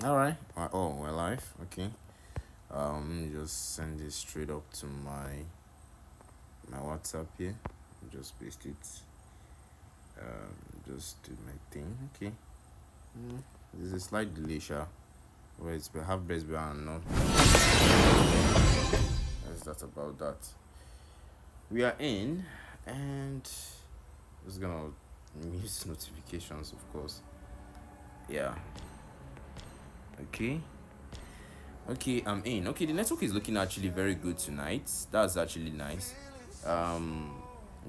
All right. Oh, we're live. Okay. Let me just send this straight up to my WhatsApp here. Just paste it. Just do my thing. Okay. There's a slight delay, sure. Where it's have best be and not. That's that about that. We are in, and just gonna mute notifications, of course. Yeah. Okay. Okay, I'm in. Okay, the network is looking actually very good tonight. That's actually nice. I'm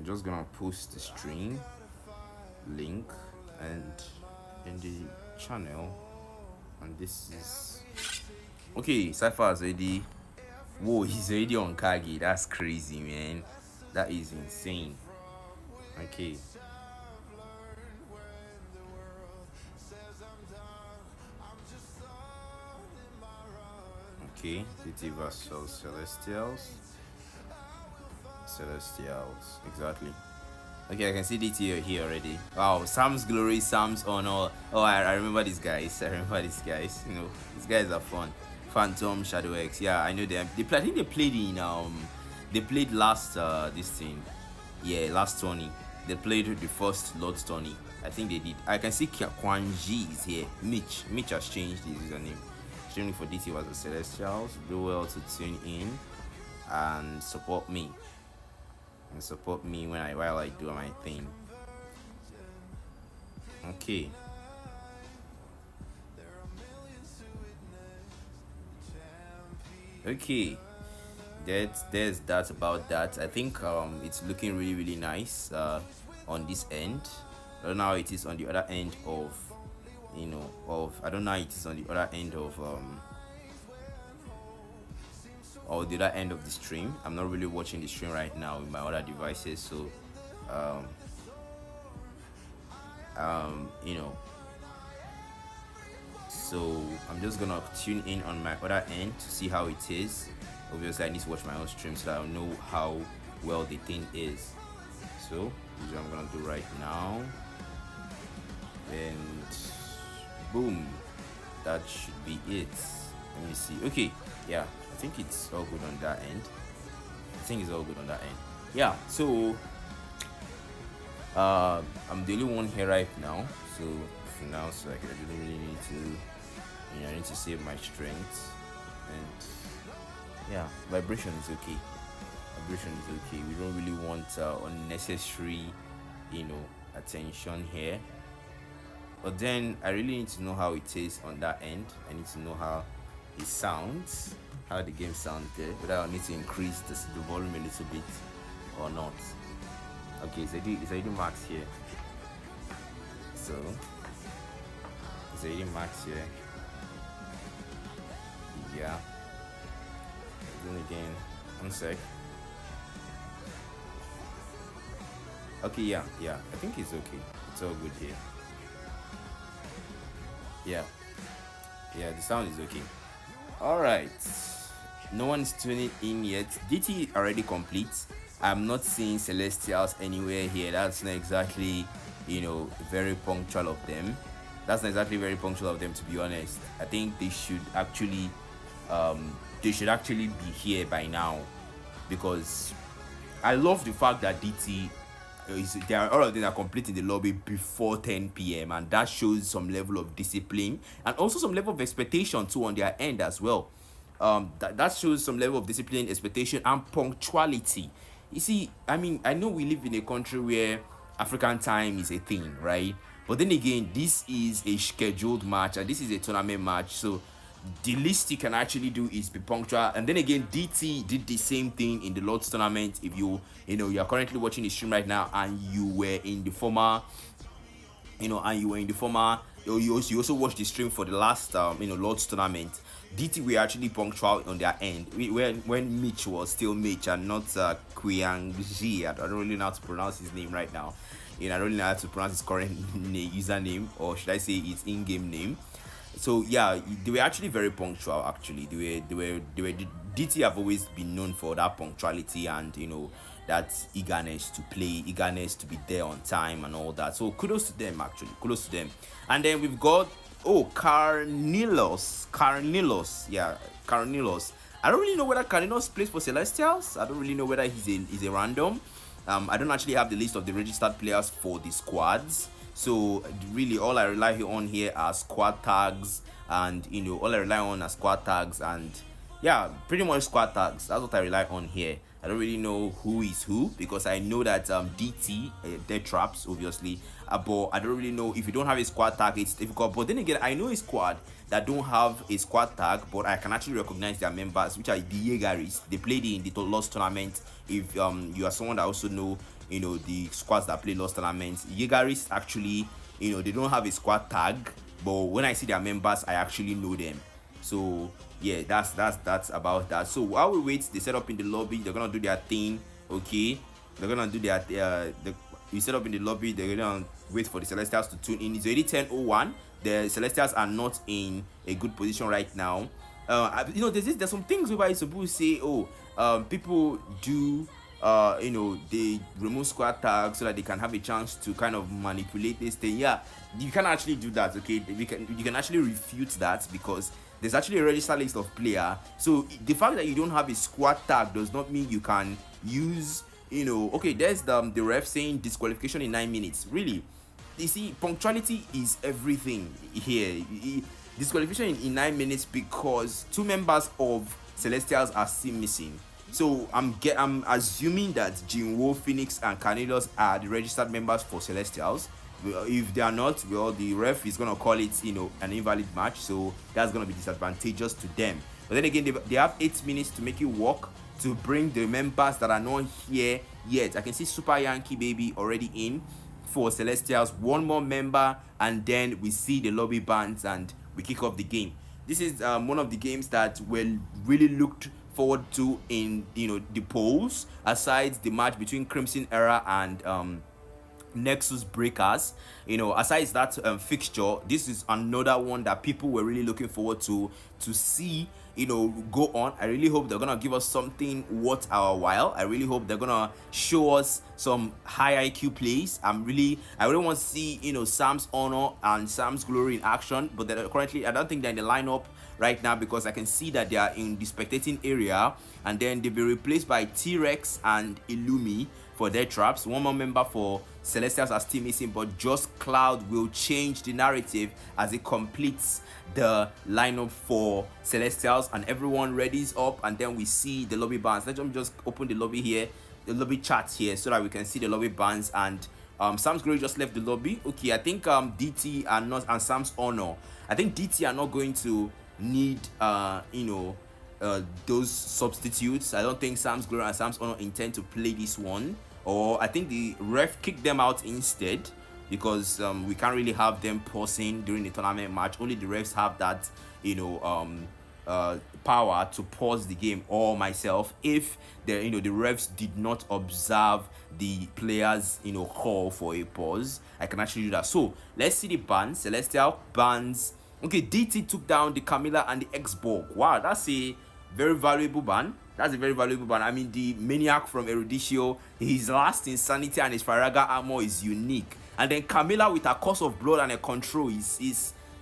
just gonna post the stream link and in the channel, and this is okay. Cypher is already. Whoa, he's already on Kagi. That's crazy, man. That is insane. Okay, okay. City versus Celestials. Celestials, exactly. Okay, I can see DT here already. Wow, Sam's Glory, Sam's Honor. Oh, I remember these guys. I remember these guys. You know, these guys are fun. Phantom, Shadow X. Yeah, I know them. I think they played in they played last this thing. Yeah, last tourney. They played the first Lord's tourney. I think they did. I can see Kwan Ji is here. Mitch has changed his username. Streaming for DT was the Celestials. Do well to tune in and support me while I do my thing. Okay. Okay. There's that about that. I think it's looking really nice on this end. I don't know how it is on the other end of I don't know how it is on the other end of or the other end of the stream. I'm not really watching the stream right now with my other devices, so um, you know, so I'm just gonna tune in on my other end to see how it is. Obviously, I need to watch my own stream so that I know how well the thing is. So this is what I'm gonna do right now, and boom, that should be it. Let me see. Okay, yeah, I think it's all good on that end. I think it's all good on that end. Yeah, so I'm the only one here right now. So for now, so I don't really need to, I need to save my strength, and yeah, vibration is okay. Vibration is okay. We don't really want unnecessary, attention here. But then I really need to know how it is on that end. I need to know how it sounds, how the game sounds there, whether I need to increase the volume a little bit or not. Okay, it's already max here. So it's already max here. Yeah. Then again, one sec. Okay, yeah. I think it's okay. It's all good here. Yeah. Yeah, the sound is okay. Alright. No one's tuning in yet. DT already complete. I'm not seeing Celestials anywhere here. That's not exactly, very punctual of them. That's not exactly very punctual of them, to be honest. I think they should actually be here by now, because I love the fact that DT all of them are completing the lobby before 10 p.m. and that shows some level of discipline and also some level of expectation too on their end as well. That shows some level of discipline, expectation, and punctuality. You see, I mean, I know we live in a country where African time is a thing, right? But then again, this is a scheduled match and this is a tournament match, so the least you can actually do is be punctual. And then again, DT did the same thing in the Lord's tournament. If you are currently watching the stream right now and you were in the former, you also watched the stream for the last Lord's tournament. DT were actually punctual on their end when Mitch was still Mitch and not Qiang Ji. I don't really know how to pronounce his name right now. I don't really know how to pronounce his current username, or should I say his in-game name. So yeah, they were actually very punctual. Actually, they were DT have always been known for that punctuality and that eagerness to play, eagerness to be there on time and all that. So kudos to them, actually, kudos to them. And then we've got Oh, Carnilos. Yeah, Carnilos. I don't really know whether Carnilos plays for Celestials. I don't really know whether he's a random. I don't actually have the list of the registered players for the squads. So really, all I rely on here are squad tags, and all I rely on are squad tags, and yeah, pretty much squad tags. That's what I rely on here. I don't really know who is who, because I know that DT, dead traps, obviously, but I don't really know. If you don't have a squad tag, it's difficult. But then again, I know a squad that don't have a squad tag, but I can actually recognize their members, which are the Jägeris. They played in the Lost tournament. If you are someone that also know, the squads that play Lost tournaments, Jägeris actually, they don't have a squad tag, but when I see their members, I actually know them. So yeah, that's about that. So while we wait, they set up in the lobby. They're gonna do their thing. Okay, they're gonna do their you set up in the lobby. They're gonna wait for the Celestials to tune in. It's already 10:01. The Celestials are not in a good position right now. There's some things where you're supposed to say, people do they remove squad tags so that they can have a chance to kind of manipulate this thing. Yeah, you can actually do that. Okay, you can actually refute that, because there's actually a registered list of player. So the fact that you don't have a squad tag does not mean you can use, okay, there's the ref saying disqualification in 9 minutes. Really, you see, punctuality is everything here. Disqualification in 9 minutes because 2 members of Celestials are still missing. So I'm assuming that Jinwo, Phoenix, and Carnilos are the registered members for Celestials. If they are not, well, the ref is gonna call it, an invalid match. So that's gonna be disadvantageous to them. But then again, they have 8 minutes to make it work, to bring the members that are not here yet. I can see Super Yankee Baby already in for Celestials. 1 more member, and then we see the lobby bands and we kick off the game. This is one of the games that were really looked forward to in the polls, aside the match between Crimson Era and Nexus Breakers. Aside that fixture, this is another one that people were really looking forward to see go on. I really hope they're gonna give us something worth our while. I really hope they're gonna show us some high IQ plays. I really want to see Sam's Honor and Sam's Glory in action, but currently I don't think they're in the lineup right now, because I can see that they are in the spectating area, and then they'll be replaced by T-Rex and Illumi for their traps. 1 more member for Celestials are still missing, but Just Cloud will change the narrative as it completes the lineup for Celestials, and everyone readies up, and then we see the lobby bands. Let me just open the lobby here, the lobby chat here, so that we can see the lobby bands. And Sam's Glory just left the lobby. Okay, I think DT are not, and Sam's Honor, I think DT are not going to need those substitutes. I don't think Sam's Glory and Sam's Honor intend to play this one, or I think the ref kicked them out instead, because we can't really have them pausing during the tournament match. Only the refs have that power to pause the game, or myself, if the refs did not observe the players call for a pause. I can actually do that. So let's see the bans. Celestial bans. Okay, DT took down the Camilla and the X-Borg. Wow, that's a very valuable ban. That's a very valuable ban. I mean, the Maniac from Eruditio, his last Insanity and his Faraga armor is unique. And then Camilla with a Curse of Blood and a Control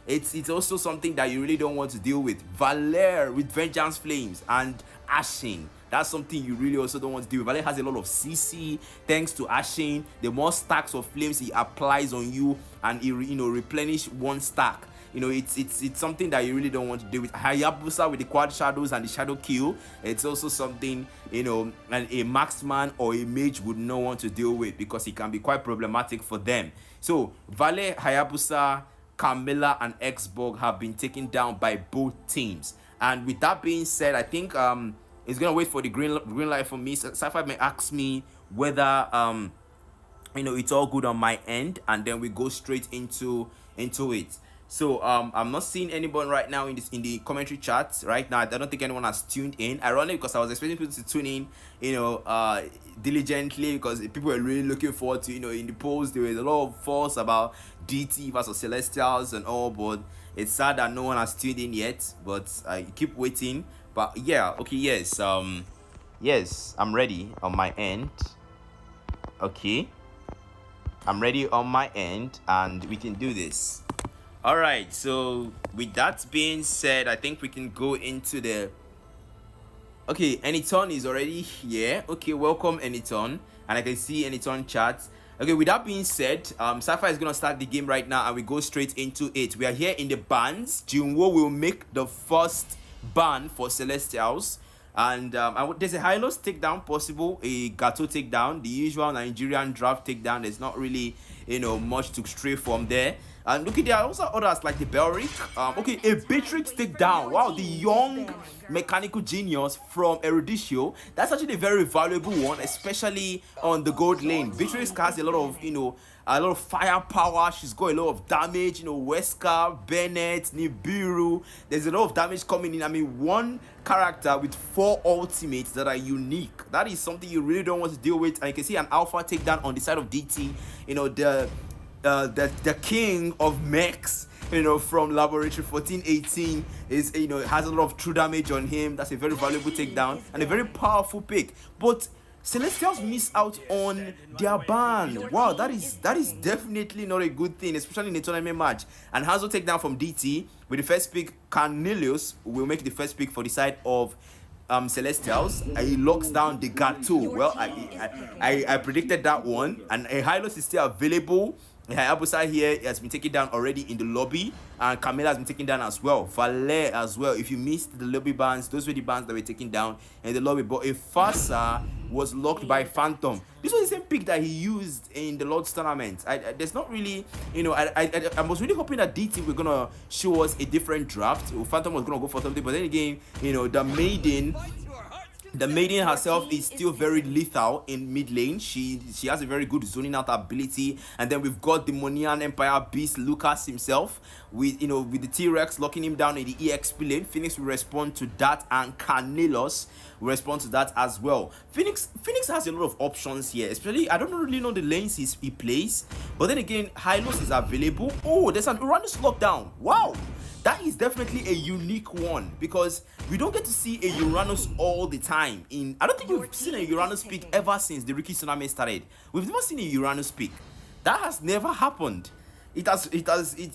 it's also something that you really don't want to deal with. Valer with Vengeance Flames and Ashen. That's something you really also don't want to deal with. Valer has a lot of CC. Thanks to Ashen, the more stacks of flames he applies on you, and he replenish 1 stack. It's something that you really don't want to deal with. Hayabusa with the quad shadows and the shadow kill, it's also something and a marksman or a mage would not want to deal with, because it can be quite problematic for them. So Vale, Hayabusa, Camilla, and X-Borg have been taken down by both teams. And with that being said, I think it's gonna wait for the green light for me. Sci-Fi may ask me whether it's all good on my end, and then we go straight into it. So I'm not seeing anyone right now in the commentary chat right now. I don't think anyone has tuned in. Ironically, because I was expecting people to tune in, diligently, because people were really looking forward to, in the polls there was a lot of fuss about DT versus Celestials and all, but it's sad that no one has tuned in yet. But I keep waiting. But yeah, okay, yes, yes, I'm ready on my end. Okay, I'm ready on my end, and we can do this. All right, so with that being said, I think we can go into the. Okay, Anyton is already here. Okay, welcome Anyton, and I can see Anyton chat. Okay, with that being said, Sapphire is gonna start the game right now, and we go straight into it. We are here in the bans. Junwo will make the first ban for Celestials. And there's a Hylos takedown possible, a Gato takedown, the usual Nigerian draft takedown. There's not really, much to stray from there. And look at there are also others like the Belric. Okay, a Beatrix takedown. Wow, the young mechanical genius from Eruditio. That's actually a very valuable one, especially on the gold lane. Beatrix has a lot of firepower. She's got a lot of damage. Wesker, Bennett, Nibiru. There's a lot of damage coming in. I mean, one character with 4 ultimates that are unique. That is something you really don't want to deal with. And you can see an alpha takedown on the side of DT. The king of mechs, from Laboratory 1418 is, has a lot of true damage on him. That's a very valuable takedown and a very powerful pick. But Celestials miss out on their ban. Wow, that is definitely not a good thing, especially in a tournament match. And Hazo takedown from DT with the first pick. Cornelius will make the first pick for the side of Celestials. He locks down the Gato. Well, I predicted that one, and a Hylos is still available. Hayabusa here has been taken down already in the lobby, and Camilla has been taken down as well. Valer as well. If you missed the lobby bans, those were the bans that were taken down in the lobby. But a Fasa was locked by Phantom. This was the same pick that he used in the Lord's tournament. There's not really, I was really hoping that DT were gonna show us a different draft. Phantom was gonna go for something, but then again, the maiden herself is still very lethal in mid lane. She has a very good zoning out ability. And then we've got the Monian Empire beast Lucas himself with the T-Rex locking him down in the EXP lane. Phoenix will respond to that, and Carnelos will respond to that as well. Phoenix has a lot of options here, especially I don't really know the lanes he plays, but then again, Hylos is available. Oh, there's an Uranus lockdown. Wow, that is definitely a unique one, because we don't get to see a Uranus all the time. I don't think we've seen a Uranus pick ever since the Riki Tsunami started. We've never seen a Uranus pick. That has never happened. It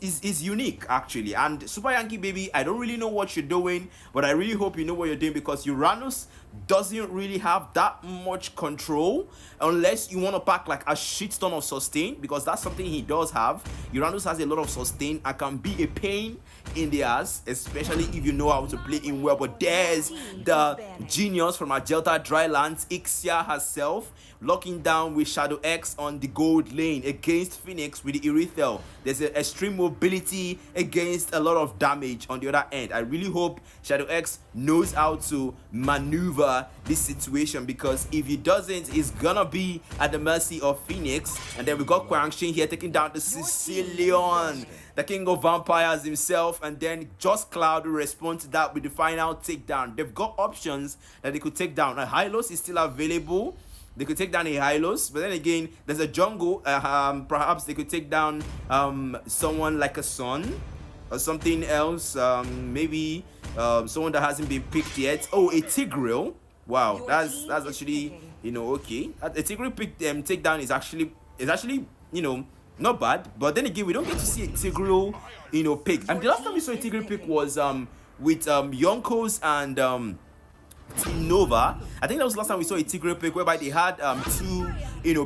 is unique actually. And Super Yankee baby, I don't really know what you're doing, but I really hope you know what you're doing, because Uranus doesn't really have that much control unless you want to pack like a shitstorm of sustain, because that's something he does have. Uranus has a lot of sustain and can be a pain in the ass, especially if you know how to play him well. But there's the genius from Agelta Drylands, Ixia herself, locking down with Shadow X on the gold lane against Phoenix with the Irithel. There's an extreme mobility against a lot of damage on the other end. I really hope Shadow X knows how to maneuver this situation, because if he doesn't, he's gonna be at the mercy of Phoenix. And then we got Kwang Shin here taking down the Sicilian, the king of vampires himself, and then Just Cloud will respond to that with the final takedown. They've got options that they could take down. A Hylos is still available. They could take down a Hylos, but then again, there's a jungle. Perhaps they could take down someone like a Sun or something else. Maybe someone that hasn't been picked yet. Oh, a Tigreal. Wow, that's actually okay. A Tigreal pick takedown is actually not bad. But then again, we don't get to see a Tigreal pick. And the last time we saw a Tigreal pick was with Yonkos and Team Nova. I think that was the last time we saw a Tigreal pick whereby they had two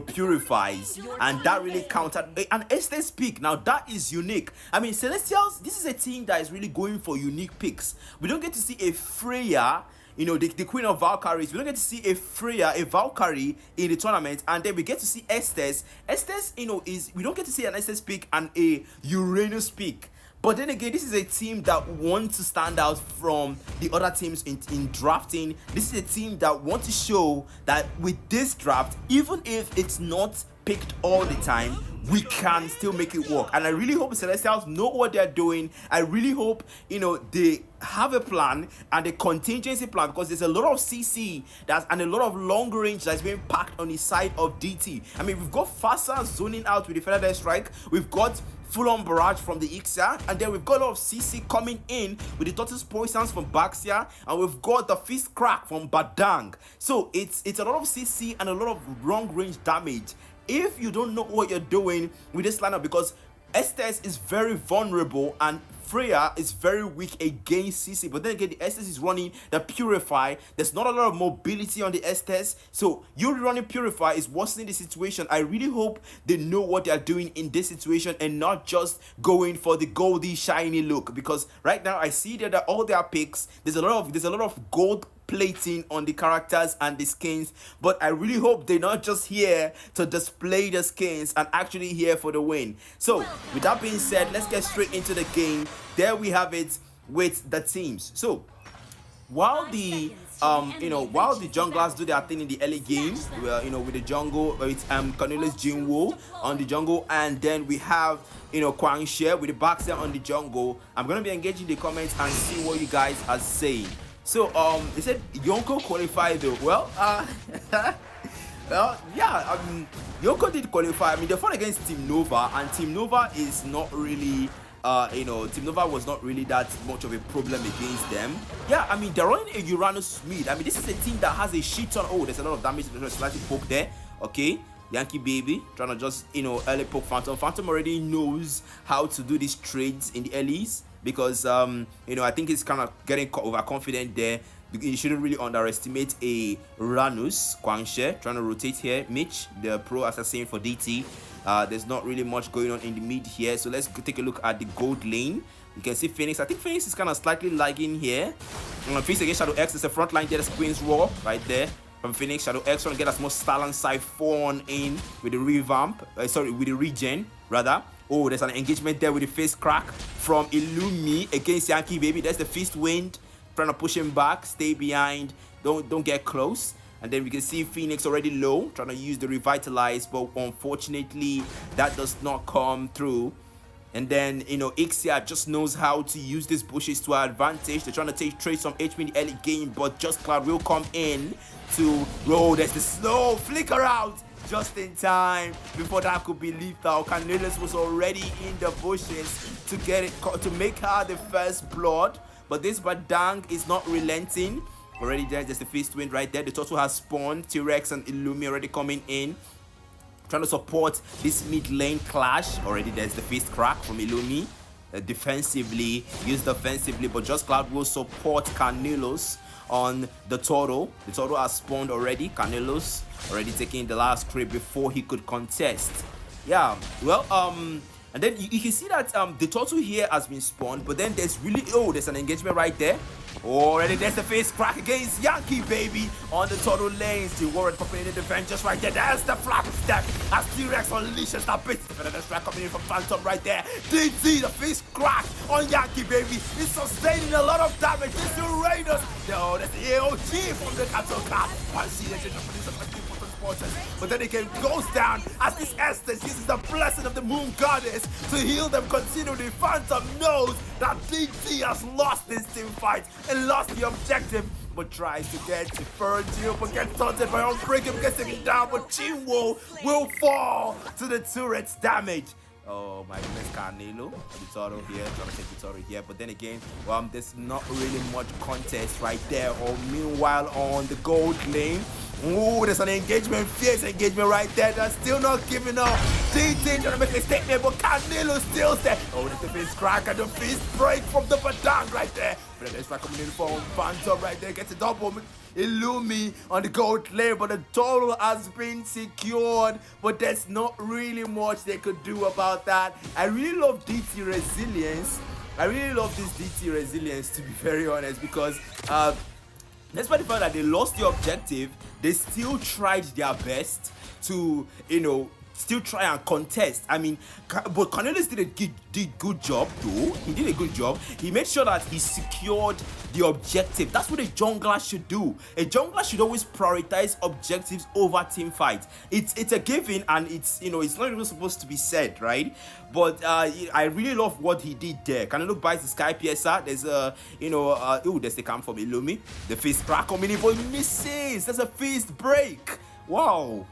purifies, and that really counted. An Estes pick, now that is unique. I mean, Celestials, this is a team that is really going for unique picks. We don't get to see a Freya, the Queen of Valkyries. We don't get to see a Freya, a Valkyrie in the tournament, and then we get to see Estes. Estes, we don't get to see an Estes pick and a Uranus pick. But then again, this is a team that wants to stand out from the other teams in drafting. This is a team that wants to show that with this draft, even if it's not picked all the time, we can still make it work. And I really hope Celestials know what they're doing. I really hope they have a plan and a contingency plan, because there's a lot of CC and a lot of long range that's being packed on the side of DT. I mean, we've got Fasa zoning out with the Feather Strike. We've got full-on barrage from the Ixia, and then we've got a lot of CC coming in with the Tortoise Poisons from Baxia, and we've got the Fist Crack from Badang. So it's a lot of CC and a lot of long range damage if you don't know what you're doing with this lineup, because Estes is very vulnerable and Freya is very weak against CC, but then again, the Estes is running the Purify. There's not a lot of mobility on the Estes, so you running Purify is worsening the situation. I really hope they know what they are doing in this situation and not just going for the goldy shiny look, because right now I see that all their picks, there's a lot of gold plating on the characters and the skins, but I really hope they're not just here to display the skins and actually here for the win. So with that being said, let's get straight into the game. There we have it with the teams. So while the while the junglers do their thing in the early game, well, with the jungle, it's Cornelius Jinwoo on the jungle, and then we have Kwang She with the backside on the jungle. I'm gonna be engaging the comments and see what you guys are saying. So they said Yonko qualified though. Well, well, yeah, Yonko did qualify. I mean, they fought against Team Nova, and Team Nova is not really Team Nova was not really that much of a problem against them. Yeah, I mean, they're running a Uranus Smith. I mean, this is a team that has a shit ton. Oh, there's a lot of damage. There's a slightly poke there. Okay, Yankee baby trying to just early poke Phantom. Phantom already knows how to do these trades in the earlys, because I think he's kind of getting overconfident there. You shouldn't really underestimate a Uranus. Kwang She trying to rotate here. Mitch, the pro assassin for DT. There's not really much going on in the mid here, so let's take a look at the gold lane. You can see Phoenix. I think Phoenix is kind of slightly lagging here. Phoenix against Shadow X is the front line there. That's Queen's Roar right there from Phoenix. Shadow X trying to get as much Stalin Siphon in with the revamp. With the regen rather. Oh, there's an engagement there with the face crack from Illumi against Yankee baby. There's the Fist Wind trying to push him back. Stay behind. Don't get close. And then we can see Phoenix already low, trying to use the Revitalize, but unfortunately that does not come through. And then Ixia just knows how to use these bushes to our advantage. They're trying to trade some HP in the early game, but just Cloud will come in to roll. There's the slow flicker out just in time before that could be lethal. Cornelius was already in the bushes to get it, to make her the first blood, but this Badang is not relenting. Already there's the Fist Wind right there. The turtle has spawned. T-Rex and Illumi already coming in, trying to support this mid lane clash. Already there's the Fist Crack from Illumi. Defensively, used offensively, but Just Cloud will support Carnelos on the turtle. The turtle has spawned already. Carnelos already taking the last creep before he could contest. Yeah, well, and then you can see that the turtle here has been spawned, but then there's an engagement right there. Already there's the face crack against Yankee baby on the turtle lanes. The Warren popping in the defense just right there. There's the flap step as T-Rex unleashes that bit. The strike coming in from Phantom right there. DT, the face crack on Yankee baby is sustaining a lot of damage. This is Raiders. No, that's the AOG from the Capsule Card. One see the but then again goes down as this Estes uses the blessing of the Moon Goddess to heal them continually. Phantom knows that DT has lost this team fight and lost the objective, but tries to get to Virgil, but gets taunted by Unbreakable, gets taken down, but Jinwoo will fall to the turret's damage. Oh my goodness, Carnelo, the turtle here, trying to take the turtle here, but then again, there's not really much contest right there. Or meanwhile on the gold lane, ooh, there's an engagement, fierce engagement right there. That's still not giving up. DT trying to make a statement, but Carnelo still there. Oh, there's the fist crack and the fist break from the Badang right there. But there's back coming in from Phantom right there, gets a double. Illumi on the gold lane, but the total has been secured, but there's not really much they could do about that. I really love DT resilience. I really love this DT resilience, to be very honest, because despite the fact that they lost the objective, they still tried their best to still try and contest. I mean, but Cornelius did a good job though. He did a good job. He made sure that he secured the objective. That's what a jungler should do. A jungler should always prioritize objectives over team fight. It's a given, and it's it's not even supposed to be said, right? But I really love what he did there. Canelo buys the Sky PSR. There's there's the camp from Illumi. The fist crack on mini boy misses. There's a fist break. Wow.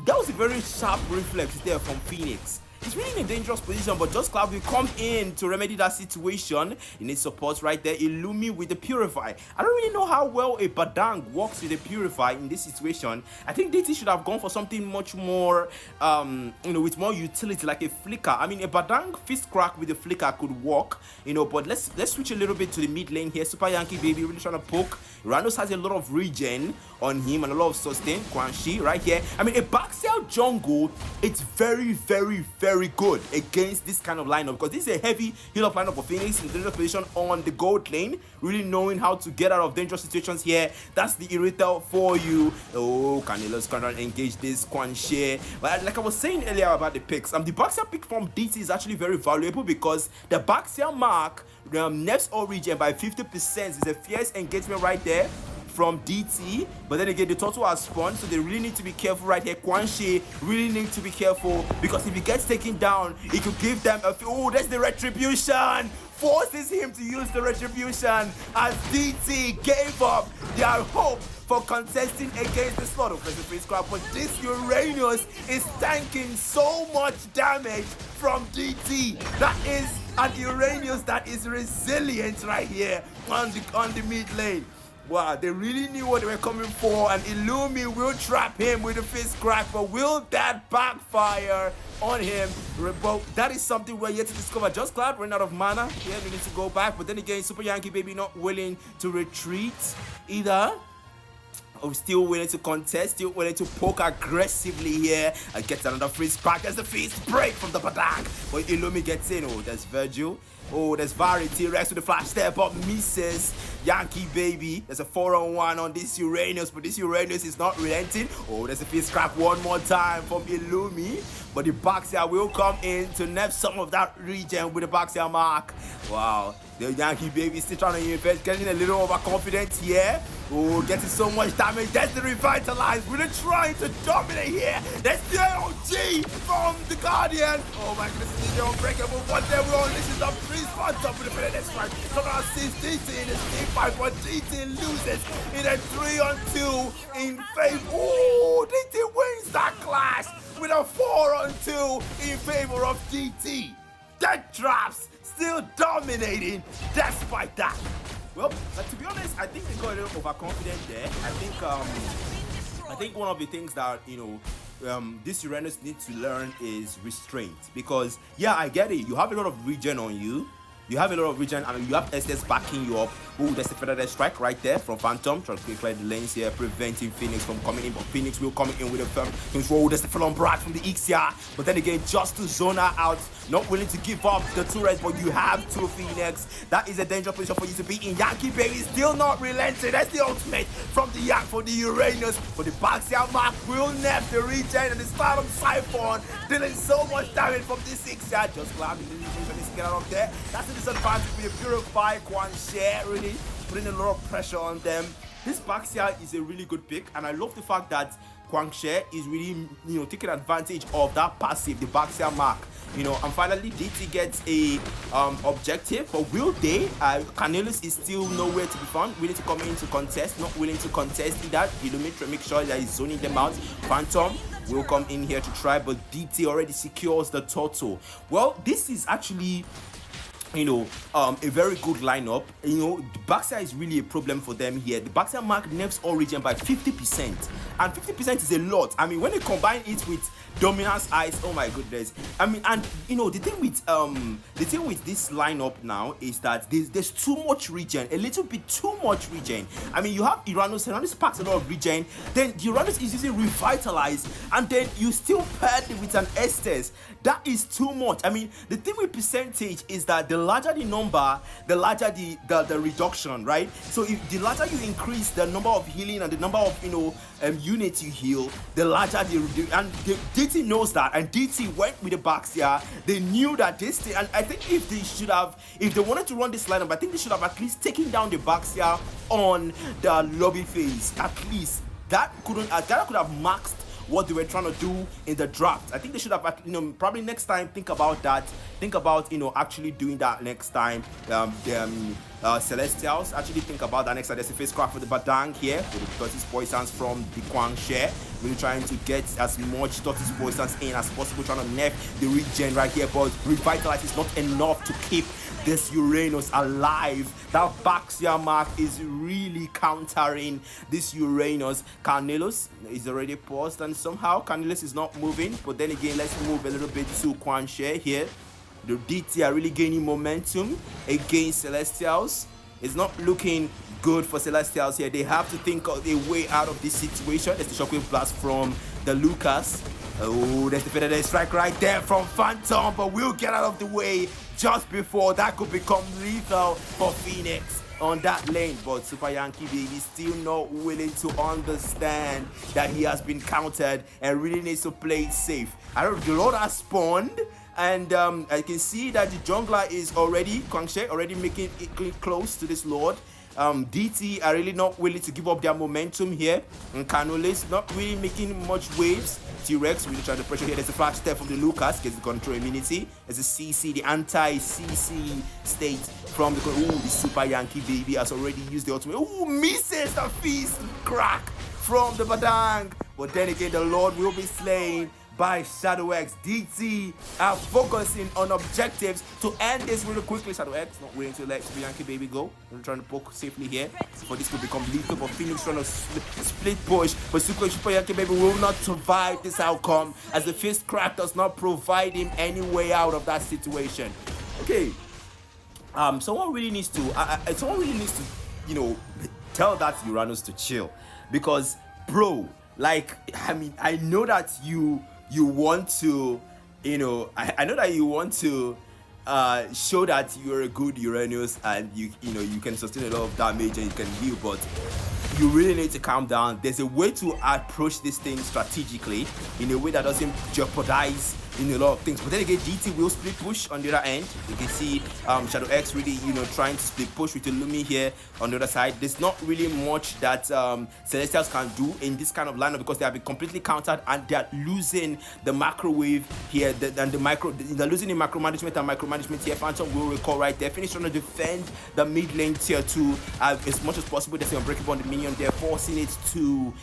That was a very sharp reflex there from Phoenix. He's really in a dangerous position, but Just Cloud will come in to remedy that situation. He needs support right there. Illumi with the Purify. I don't really know how well a Badang works with the Purify in this situation. I think DT should have gone for something much more, with more utility, like a Flicker. I mean, a Badang Fist Crack with a Flicker could work, but let's switch a little bit to the mid lane here. Super Yankee Baby really trying to poke. Randos has a lot of regen on him and a lot of sustain. Quan Shi right here. I mean, a Baxia jungle, it's very, very, very good against this kind of lineup, because this is a heavy heal up lineup for Phoenix in the dangerous position on the gold lane, really knowing how to get out of dangerous situations here. That's the irritor for you. Oh, Canelo's gonna engage this Quan Shi. But like I was saying earlier about the picks, the Baxia pick from DT is actually very valuable, because the Baxia mark nerfs all regen by 50%. Is a fierce engagement right there from DT, but then again the turtle has spawned, so they really need to be careful right here. Quan Shi really need to be careful, because if he gets taken down, it could give them a that's the retribution, forces him to use the retribution as DT gave up their hope for contesting against the slot of the free scrap. But this Uranus is tanking so much damage from DT. That is an Uranus that is resilient right here on the mid lane. Wow, they really knew what they were coming for, and Illumi will trap him with a fist crack, but will that backfire on him? But that is something we're yet to discover. Just Cloud ran out of mana. Yeah, we need to go back, but then again, Super Yankee Baby not willing to retreat either. Still willing to contest, still willing to poke aggressively here and get another freeze crack. There's the fist break from the Badang, but Illumi gets in. Oh, there's Virgil. Oh, there's Barry T-Rex with the flash step up, misses Yankee Baby. There's a 4-on-1 on this Uranus, but this Uranus is not relenting. Oh, there's a fist crack one more time from Illumi, but the Baxia will come in to nerf some of that regen with the Baxia mark. Wow, the Yankee Baby is still trying to invest, getting a little overconfident here. Oh, getting so much damage. That's the Revitalize. We're trying to dominate here. That's the AOG from the Guardian. Oh my goodness, this is the unbreakable one there. We're on. This is a freeze spot up with the Fenix strike. Someone sees DT in his team fight, but DT loses in a 3-on-2 in favor. Oh, DT wins that clash with a 4-on-2 in favor of DT. Death Traps still dominating despite that. Well, but to be honest, I think they got a little overconfident there. I think one of the things that this Uranus needs to learn is restraint, because yeah, I get it. You have a lot of regen on you. You have a lot of regen, and you have Estes backing you up. Oh, there's the feather strike right there from Phantom. Trying to clear the lanes here, preventing Phoenix from coming in. But Phoenix will come in with a firm control. There's the Felon Brat from the Ixia. But then again, just to zone her out, not willing to give up the turret, but you have two Phoenix. That is a dangerous position for you to be in. Yankee Baby is still not relenting. That's the ultimate from the Yak for the Uranus. But the Baxia mark will nerf the regen, and the Stardom Siphon dealing so much damage from this Ixia. Just glad the regen is get out of there. That's the disadvantage with the Purify. Quan Shi really putting a lot of pressure on them. This Baxia is a really good pick, and I love the fact that Quan Shi is really taking advantage of that passive, the Baxia mark. And finally DT gets a objective, but will they? Canelus is still nowhere to be found, willing to come in to contest, not willing to contest either. Illuminate, make sure that he's zoning them out. Phantom will come in here to try, but DT already secures the turtle. Well, this is actually a very good lineup. The Baxia is really a problem for them here. The Baxia mark nerfs all regen by 50%, and 50% is a lot. I mean, when they combine it with Dominance Eyes, oh my goodness. I mean, and the thing with this lineup now is that there's too much regen, a little bit too much regen. I mean, you have Uranus packs a lot of regen, then Uranus is using Revitalize, and then you still paired it with an Estes. That is too much. I mean, the thing with percentage is that the larger the number, the larger the reduction, right? So if the larger you increase the number of healing and the number of units you heal, the larger and DT knows that, and DT went with the Baxia. They knew that this thing, and I think if they wanted to run this lineup, I think they should have at least taken down the Baxia on the lobby phase. At least that could have maxed what they were trying to do in the draft. I think they should have, probably next time think about that. Think about, actually doing that next time. Celestials actually think about that next time. There's a face crack for the Badang here with the Tortoise Poisons from the Kwang Share. Really trying to get as much Tortoise Poisons in as possible, trying to nerf the regen right here, but Revitalize is not enough to keep this Uranus alive. That Baxia mark is really countering this Uranus. Carnelius is already paused, and somehow Carnelius is not moving. But then again, let's move a little bit to Quan Share here. The DT are really gaining momentum against Celestials. It's not looking good for Celestials here. They have to think of a way out of this situation. There's the Shockwave Blast from the Lucas. Oh, there's the Federal Strike right there from Phantom, but we'll get out of the way just before that could become lethal for Phoenix on that lane. But Super Yankee Baby still not willing to understand that he has been countered and really needs to play it safe. I don't know, the Lord has spawned, and I can see that the jungler is already, Kwangshe, already making it close to this Lord. DT are really not willing to give up their momentum here, and Canolis not really making much waves. T-Rex really trying to pressure here. There's a flash step from the Lucas, gets the control immunity. There's a CC, the anti-CC state from the... Ooh, the Super Yankee Baby has already used the ultimate. Ooh, misses the feast crack from the Badang. But then again, the Lord will be slain by Shadow X. DT are focusing on objectives to end this really quickly. Shadow X not willing to let Super Yankee Baby go. They're trying to poke safely here for this could become lethal. But Phoenix trying to split push, but Super Yankee Baby will not survive this outcome as the fist crack does not provide him any way out of that situation. Okay, someone really needs to tell that Uranus to chill, because bro, like, I mean, I know that you want to, I know that you want to show that you're a good Uranus and you can sustain a lot of damage and you can heal, but you really need to calm down. There's a way to approach this thing strategically in a way that doesn't jeopardize a lot of things. But then again, DT will split push on the other end. You can see Shadow X really trying to split push with Illumi here on the other side. There's not really much that Celestials can do in this kind of lineup because they have been completely countered and they're losing the macro wave here, and they're losing the macro management and micromanagement here. Phantom will recall right there. Finish trying to defend the mid lane tier 2 as much as possible. There's unbreakable on the minion. They're forcing it to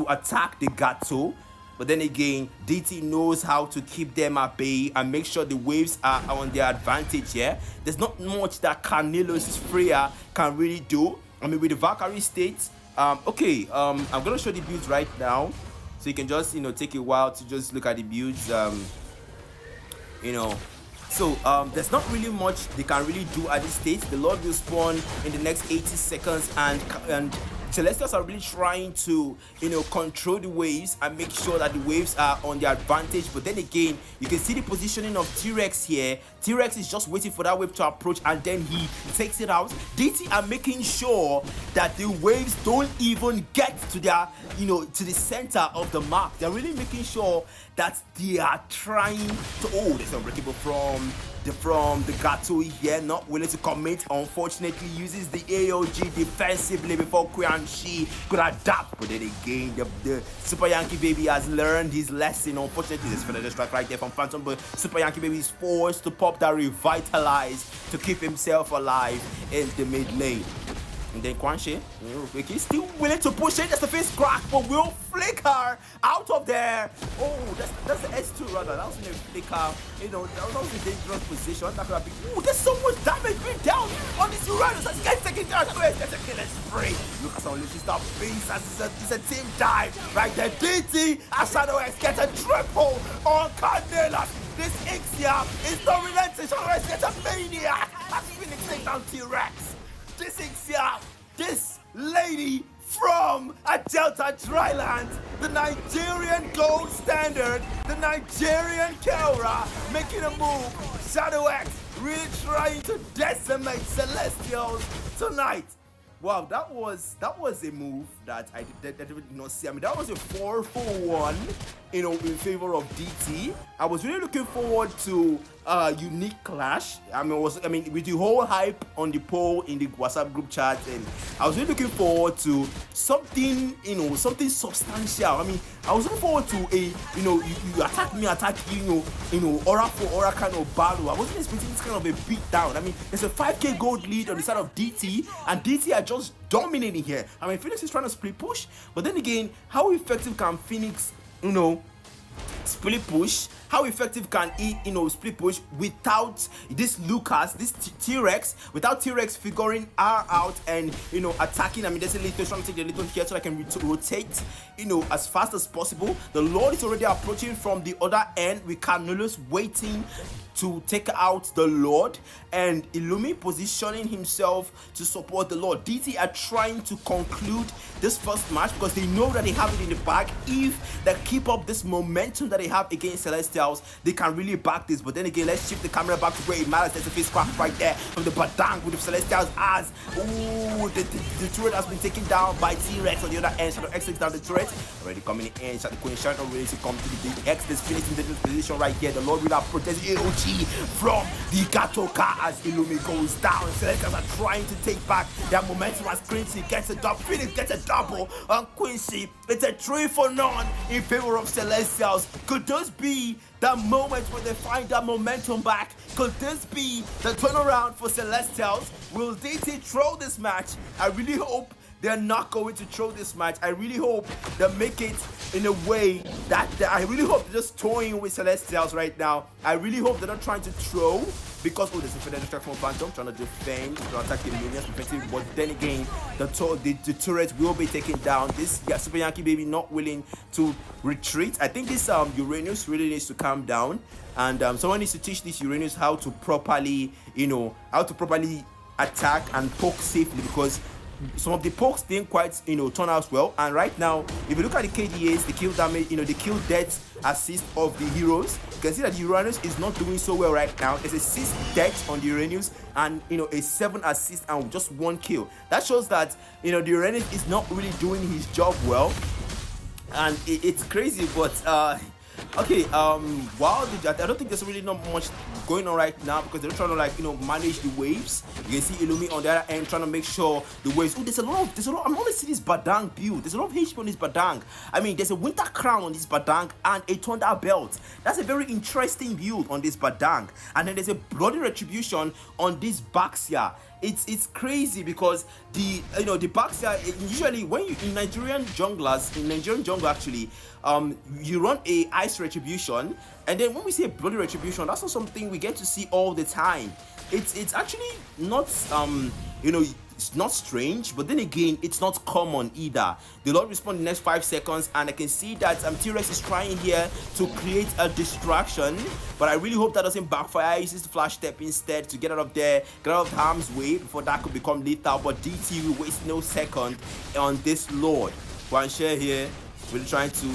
attack the Gato. But then again, DT knows how to keep them at bay and make sure the waves are on their advantage here. There's not much that Carnelius' Freya can really do. I mean, with the Valkyrie state, I'm gonna show the builds right now, so you can just take a while to just look at the builds. So there's not really much they can really do at this stage. The Lord will spawn in the next 80 seconds, and Celestials are really trying to, control the waves and make sure that the waves are on their advantage. But then again, you can see the positioning of T-Rex here. T-Rex is just waiting for that wave to approach and then he takes it out. DT are making sure that the waves don't even get to their, to the center of the map. They're really making sure that they are trying to... Oh, there's unbreakable from the Gato here, not willing to commit. Unfortunately, uses the AOG defensively before Quan Shi could adapt. But then again, the Super Yankee Baby has learned his lesson. Unfortunately, there's Federal Strike right there from Phantom, but Super Yankee Baby is forced to pop that Revitalize to keep himself alive in the mid lane. And then Quan Shi, he's still willing to push it. That's the face crack, but will flicker out of there. Oh, that's the S2 rather. That was in a flicker. That was a dangerous position. That could have been. Oh, there's so much damage being down on this Uranus. Let's get taken down. Let's spray. Look at how she's that base. It's a team dive right there. DT and Shadow X get a triple on Carnelas. This Ixia is not relenting. Shadow X gets a maniac. That's Phoenix take down T-Rex. This Ixia, this lady from a Delta Dryland, the Nigerian gold standard, the Nigerian Kelra, making a move. Shadow X really trying to decimate Celestials tonight. Wow, that was a move that I did not see. I mean, that was a 4-for-1, in favor of DT. I was really looking forward to a unique clash. I mean, with the whole hype on the poll in the WhatsApp group chat, and I was really looking forward to something, something substantial. I mean, I was looking forward to a, you attack me, attack you, aura for aura kind of battle. I wasn't expecting this kind of a beat down. I mean, there's a 5k gold lead on the side of DT, and DT are just dominating here. I mean, Phoenix is trying to split push, but then again, how effective can Phoenix, split push? How effective can he, split push without this Lucas, this T-Rex, without T-Rex figuring her out and, attacking? I mean, there's a little, trying to take the little here so I can rotate, as fast as possible. The Lord is already approaching from the other end with Carnulus waiting to take out the Lord, and Illumi positioning himself to support the Lord. DT are trying to conclude this first match because they know that they have it in the bag. If they keep up this momentum that they have against Celestials, they can really back this. But then again, let's shift the camera back to where it matters. There's a face crack right there from the Badang with the Celestials as the turret has been taken down by T-Rex on the other end. Shadow X takes down the turret, already coming in. Shadow Queen Shadow ready to come to the big X. Is finishing the position right here. The Lord will have protected AOG from the Gatoka as Illumi goes down. Celestials are trying to take back their momentum as Quincy gets a double. Phoenix gets a double on Quincy. It's a 3-for-none in favor of Celestials. Could this be the moment where they find that momentum back? Could this be the turnaround for Celestials? Will DT throw this match? I really hope they're not going to throw this match. I really hope they make it in a way that I really hope they're just toying with Celestials right now. I really hope they're not trying to throw because there's a further distraction from Phantom trying to defend, to attack the minions effectively. But then again, the turret will be taken down. This Super Yankee baby not willing to retreat. I think this Uranus really needs to calm down, and someone needs to teach this Uranus how to properly, attack and poke safely, because some of the pokes didn't quite turn out well. And right now, if you look at the KDAs, the kill damage, the kill death assist of the heroes, you can see that the Uranus is not doing so well right now. There's a 6 death on the Uranus and a 7 assist and just 1 kill. That shows that the Uranus is not really doing his job well, and it's crazy. But okay, wow, I don't think there's really not much going on right now because they're trying to manage the waves. You can see Illumi on the other end trying to make sure the waves. Oh, there's a lot. I'm only seeing this Badang build. There's a lot of HP on this Badang. I mean, there's a Winter Crown on this Badang and a Thunder Belt. That's a very interesting build on this Badang. And then there's a Bloody Retribution on this Baxia. It's crazy because the Baxia, usually when you in Nigerian jungle actually, you run a Ice Retribution, and then when we say Bloody Retribution, that's not something we get to see all the time. It's actually not it's not strange, but then again, it's not common either. The Lord respond in the next 5 seconds, and I can see that T-Rex is trying here to create a distraction, but I really hope that doesn't backfire. He uses the flash step instead to get out of there, get out of harm's way before that could become lethal. But DT will waste no second on this Lord. Guanxie here, really trying to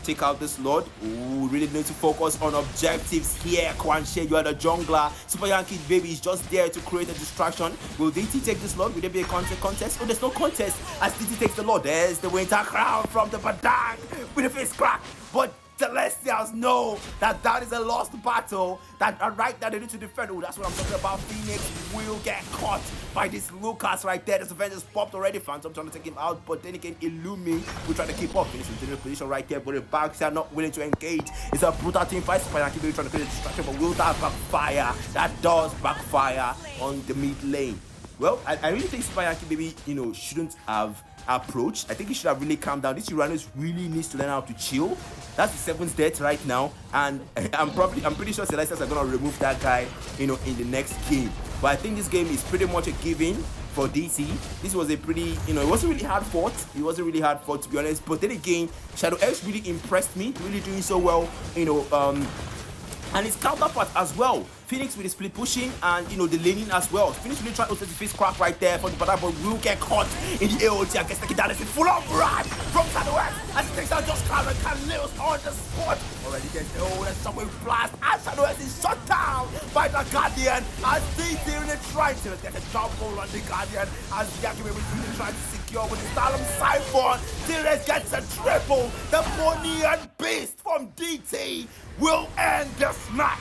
take out this Lord. Ooh, really need to focus on objectives here. Guanxie, you are the jungler. Super Yankee baby is just there to create a distraction. Will DT take this Lord? Will there be a contest? Oh, there's no contest as DT takes the Lord. There's the Winter Crown from the Badang with a face crack. But Celestials know that is a lost battle. That right now they need to defend. Oh, that's what I'm talking about. Phoenix will get caught by this Lucas right there. This Avengers popped already. Phantom trying to take him out, but then again, Illumi will try to keep up. Phoenix in the position right there, but the backs are not willing to engage. It's a brutal team fight. Super Yankee trying to create a distraction, but will that backfire? That does backfire on the mid lane. Well, I really think Super Yankee baby, shouldn't have approached. I think he should have really calmed down. This Uranus really needs to learn how to chill. That's the 7th death right now, and I'm pretty sure Celestials are gonna remove that guy, in the next game. But I think this game is pretty much a given for DC. This was a pretty, it wasn't really hard fought. It wasn't really hard fought, to be honest. But then again, Shadow X really impressed me, really doing so well, and his counterpart as well. Phoenix with the split pushing and the laning as well. Phoenix really trying to take the face crack right there for the but will get caught in the AOT. I guess taking down is full on run from Shadowhex as he takes out just Carlos on the spot. Already gets that's somewhere blast and Shadowhex is shut down by the Guardian as DT really trying to get a jump goal on the Guardian as Yakime was really trying to secure with the Stalum Siphon. T-Rex gets a triple. The Bonian Beast from DT will end this match.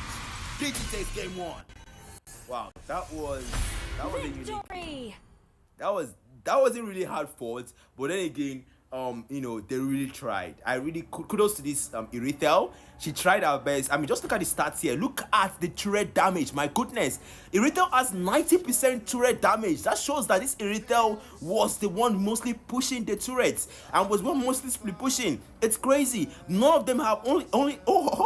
DT takes game 1. Wow, that was a unique. That wasn't really hard fought, but then again, they really tried. I really kudos to this Irithel. She tried her best. I mean, just look at the stats here. Look at the turret damage. My goodness, Irithel has 90% turret damage. That shows that this Irithel was the one mostly pushing the turrets and was one mostly split pushing. It's crazy. None of them have all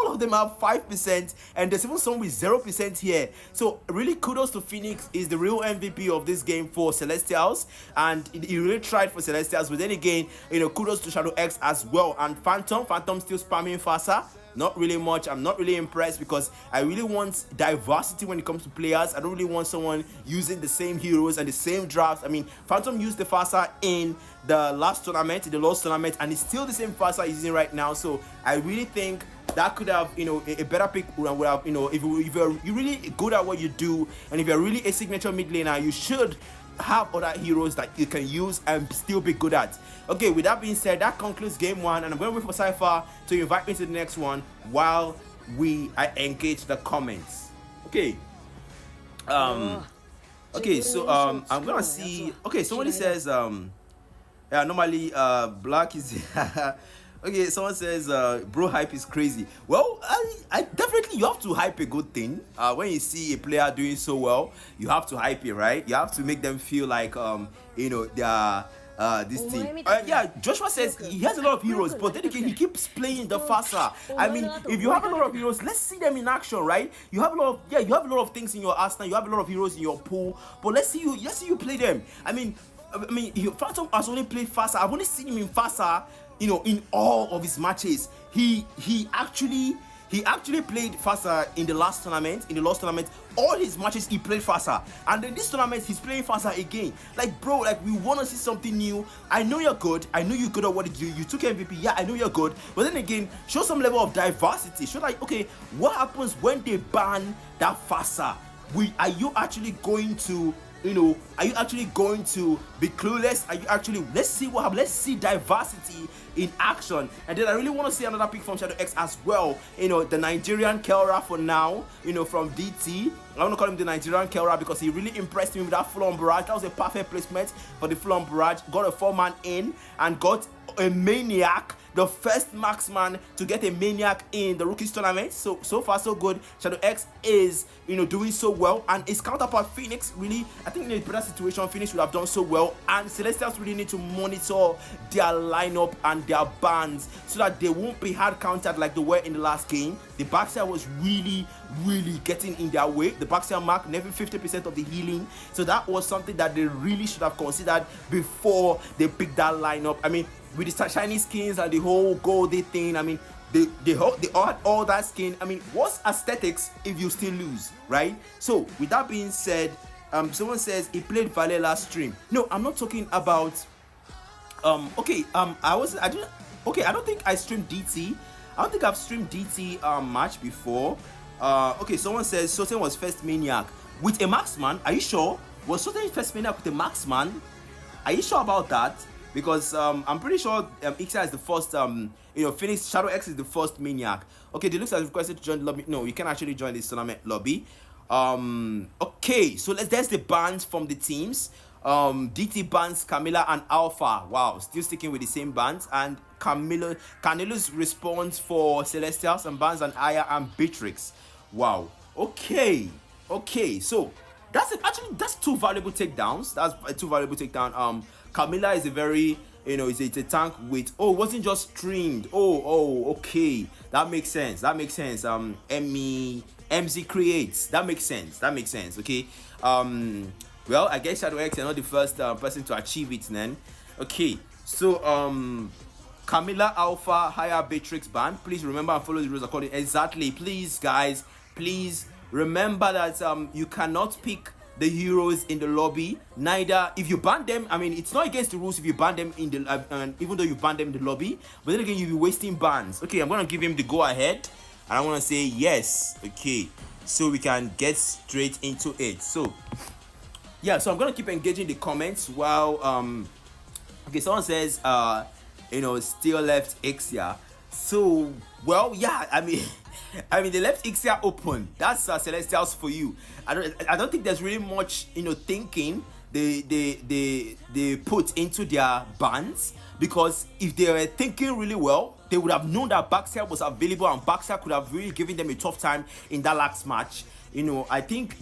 of them have 5%, and there's even some with 0% here. So really kudos to Phoenix. Is the real MVP of this game for Celestials, and he really tried for Celestials. But then again, kudos to Shadow X as well, and Phantom still spamming Fasa. Not really much. I'm not really impressed because I really want diversity when it comes to players. I don't really want someone using the same heroes and the same drafts. I mean, Phantom used the Fasa in the last tournament, in the lost tournament, and it's still the same Fasa he's using right now. So I really think that could have, a better pick would have, if you're really good at what you do, and if you're really a signature mid laner, you should have other heroes that you can use and still be good at. Okay, with that being said, that concludes game 1, and I'm going to wait for Cypher to invite me to the next one while I engage the comments. Okay. Okay, so I'm gonna see. Okay, somebody says normally Black is okay, someone says bro hype is crazy. Well, I definitely, you have to hype a good thing. When you see a player doing so well, you have to hype it, right? You have to make them feel like they are this thing. Yeah, Joshua says he has a lot of heroes, but then again he keeps playing the Fasa. I mean, if you have a lot of heroes, let's see them in action, right? You have a lot of things in your arsenal, you have a lot of heroes in your pool, but let's see you play them. I mean, Phantom has only played Fasa. I've only seen him in Fasa, in all of his matches. He actually played Fasa in the last tournament. In the last tournament, all his matches he played Fasa, and in this tournament he's playing Fasa again. Like, bro, like, we want to see something new. I know you're good. I know you're good at what you do. You took MVP. Yeah, I know you're good. But then again, show some level of diversity. Show, like, okay, what happens when they ban that Fasa? Are you actually going to are you actually going to be clueless? Are you actually, let's see what happens. Let's see diversity in action. And then I really want to see another pick from Shadow X as well. The Nigerian Kelra for now, from DT. I want to call him the Nigerian Kelra because he really impressed me with that full-on barrage. That was a perfect placement for the full-on barrage. Got a 4-man in and got a Maniac, the first marksman to get a Maniac in the rookies tournament. So far so good. Shadow X is doing so well, and his counterpart Phoenix, really, I think in a better situation Phoenix would have done so well, and Celestials really need to monitor their lineup and their bans so that they won't be hard countered like they were in the last game. The backside was really getting in their way. The backside mark never 50% of the healing, so that was something that they really should have considered before they picked that lineup. I mean, with the shiny skins and the whole goldy thing, I mean, they had all that skin. I mean, what's aesthetics if you still lose, right? So with that being said, someone says he played Valet last stream. No, I'm not talking about I don't think I streamed DT. I don't think I've streamed DT match before. Okay, someone says Soten was first Maniac with a marksman. Are you sure? Was Soten first Maniac with a marksman? Are you sure about that? Because I'm pretty sure Ixa is the first, Phoenix Shadow X is the first Maniac. Okay, Deluxe has requested to join the lobby. No, you can actually join this tournament lobby. Okay, so there's the bans from the teams. DT bans Camilla and Alpha. Wow, still sticking with the same bans. And Canelo's response for Celestials and bans and Aya and Beatrix. Wow. Okay, so that's two valuable takedowns. That's two valuable takedowns. Camilla is a very, it's a tank with, it wasn't just streamed. Okay. That makes sense. MZ creates. That makes sense. Okay. Well, I guess Shadow X is not the first person to achieve it then. Okay. So, Camilla, Alpha, higher Beatrix ban. Please remember and follow the rules accordingly. Exactly. Please, guys. Please remember that you cannot pick the heroes in the lobby. Neither if you ban them, I mean, it's not against the rules if you ban them in the even though you ban them in the lobby, but then again you'll be wasting bans. Okay, I'm gonna give him the go ahead and I'm gonna say yes. Okay, so we can get straight into it. So yeah, so I'm gonna keep engaging the comments while okay, someone says still left Ixia. So well, yeah, I mean they left Ixia open. That's Celestials for you. I don't think there's really much thinking they put into their bans, because if they were thinking really well, they would have known that Backside was available and Backside could have really given them a tough time in that last match. I think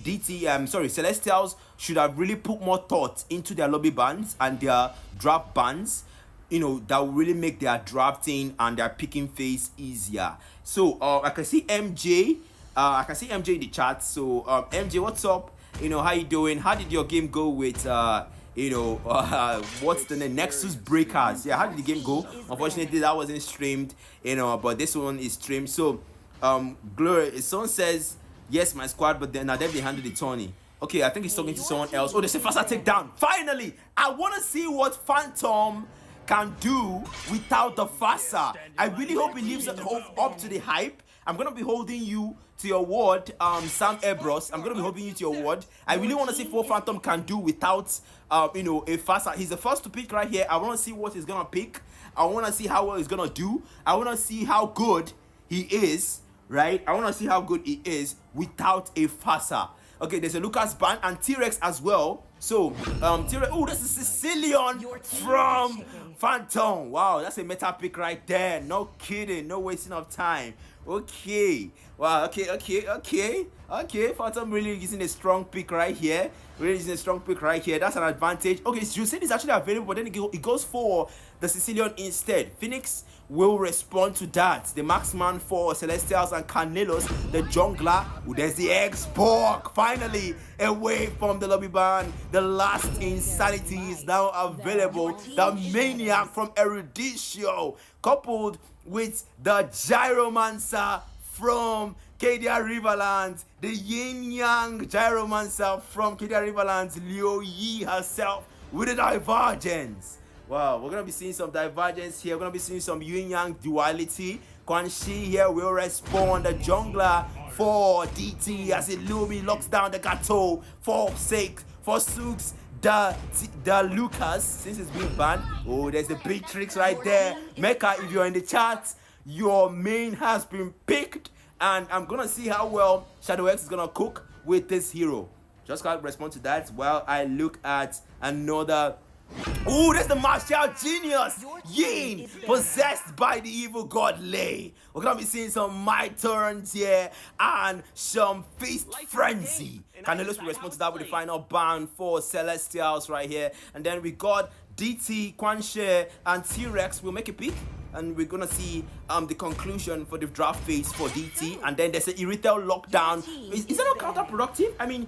Celestials should have really put more thought into their lobby bans and their draft bans, that will really make their drafting and their picking phase easier. So I can see MJ. I can see MJ in the chat. So MJ, what's up? How you doing? How did your game go with what's the name? Nexus Breakers? Yeah, how did the game go? Unfortunately, that wasn't streamed. But this one is streamed. So Glory, someone says yes, my squad, but then now they handle the tourney. Okay, I think he's talking to someone else. Oh, they say faster takedown. Finally, I want to see what Phantom can do without the Fasa. I really hope he lives up to the hype. I'm gonna be holding you to your word, Sam Ebros. I'm gonna be holding you to your word. I really want to see what Phantom can do without a Fasa. He's the first to pick right here. I want to see what he's gonna pick. I want to see how well he's gonna do. I want to see how good he is. Right? I want to see how good he is without a Fasa. Okay, there's a Lucas ban and T-Rex as well. So T-Rex, oh, that's a Sicilian from Phantom. Wow, that's a meta pick right there. No kidding, no wasting of time. Okay, wow, okay. Phantom really using a strong pick right here. That's an advantage. Okay, Jusin is actually available, but then it goes for the Sicilian instead. Phoenix will respond to that. The marksman for Celestials and Canelos, the jungler. Ooh, there's the X-Borg, finally away from the lobby ban. The last insanity is now available. The maniac from Erudicio, coupled with the Gyromancer from KDR Riverlands, the Yin Yang Gyromancer from KDR Riverlands, Liu Yi herself with a divergence. Wow, we're going to be seeing some divergence here. We're going to be seeing some yin-yang duality. Quan Shi here will respond. The jungler for DT as Illumi locks down the Gato for Sooks, the Lucas, since it's been banned. Oh, there's the big tricks right there. Mecha, if you're in the chat, your main has been picked. And I'm going to see how well Shadow X is going to cook with this hero. Just can't respond to that while I look at another. Ooh, that's the martial genius Yin, possessed by the evil god Lei. We're gonna be seeing some My Turns here and some Feast Frenzy. Canelos will respond to that with the final ban for Celestials right here. And then we got DT, Quan Shi, and T-Rex will make a pick. And we're gonna see the conclusion for the draft phase for DT, and then there's an Irithel lockdown. Is that not counterproductive? I mean,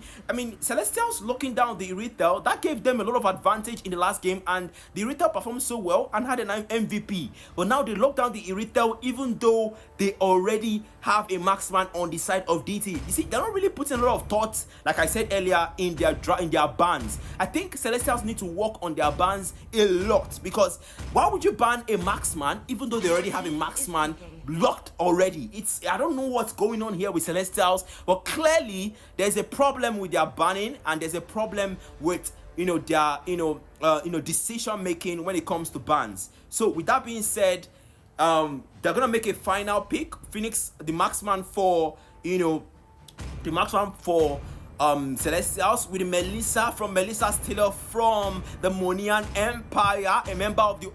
Celestials locking down the Irithel, that gave them a lot of advantage in the last game, and the Irithel performed so well and had an MVP. But now they lock down the Irithel, even though they already have a marksman on the side of DT. You see, they're not really putting a lot of thoughts, like I said earlier, in their bans. I think Celestials need to work on their bans a lot, because why would you ban a marksman even though they already have a marksman locked already? I don't know what's going on here with Celestials, but clearly there's a problem with their banning, and there's a problem with their decision making when it comes to bans. So with that being said, they're gonna make a final pick. Phoenix, the marksman for Celestials, with Melissa from Melissa Stiller from the Monian Empire, a member of the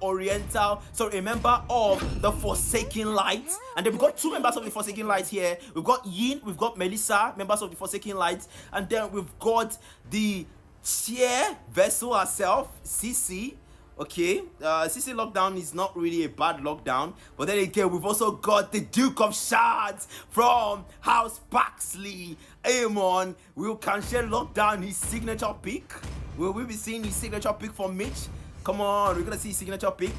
a member of the Forsaken Light. And then we've got two members of the Forsaken Light here. We've got Yin, we've got Melissa, members of the Forsaken Light, and then we've got the Sheer Vessel herself, Cece. Okay, CC lockdown is not really a bad lockdown, but then again, we've also got the Duke of Shards from House Paxley. Amon will Cancel lock down his signature pick. Will we be seeing his signature pick from Mitch? Come on, we're gonna see his signature pick.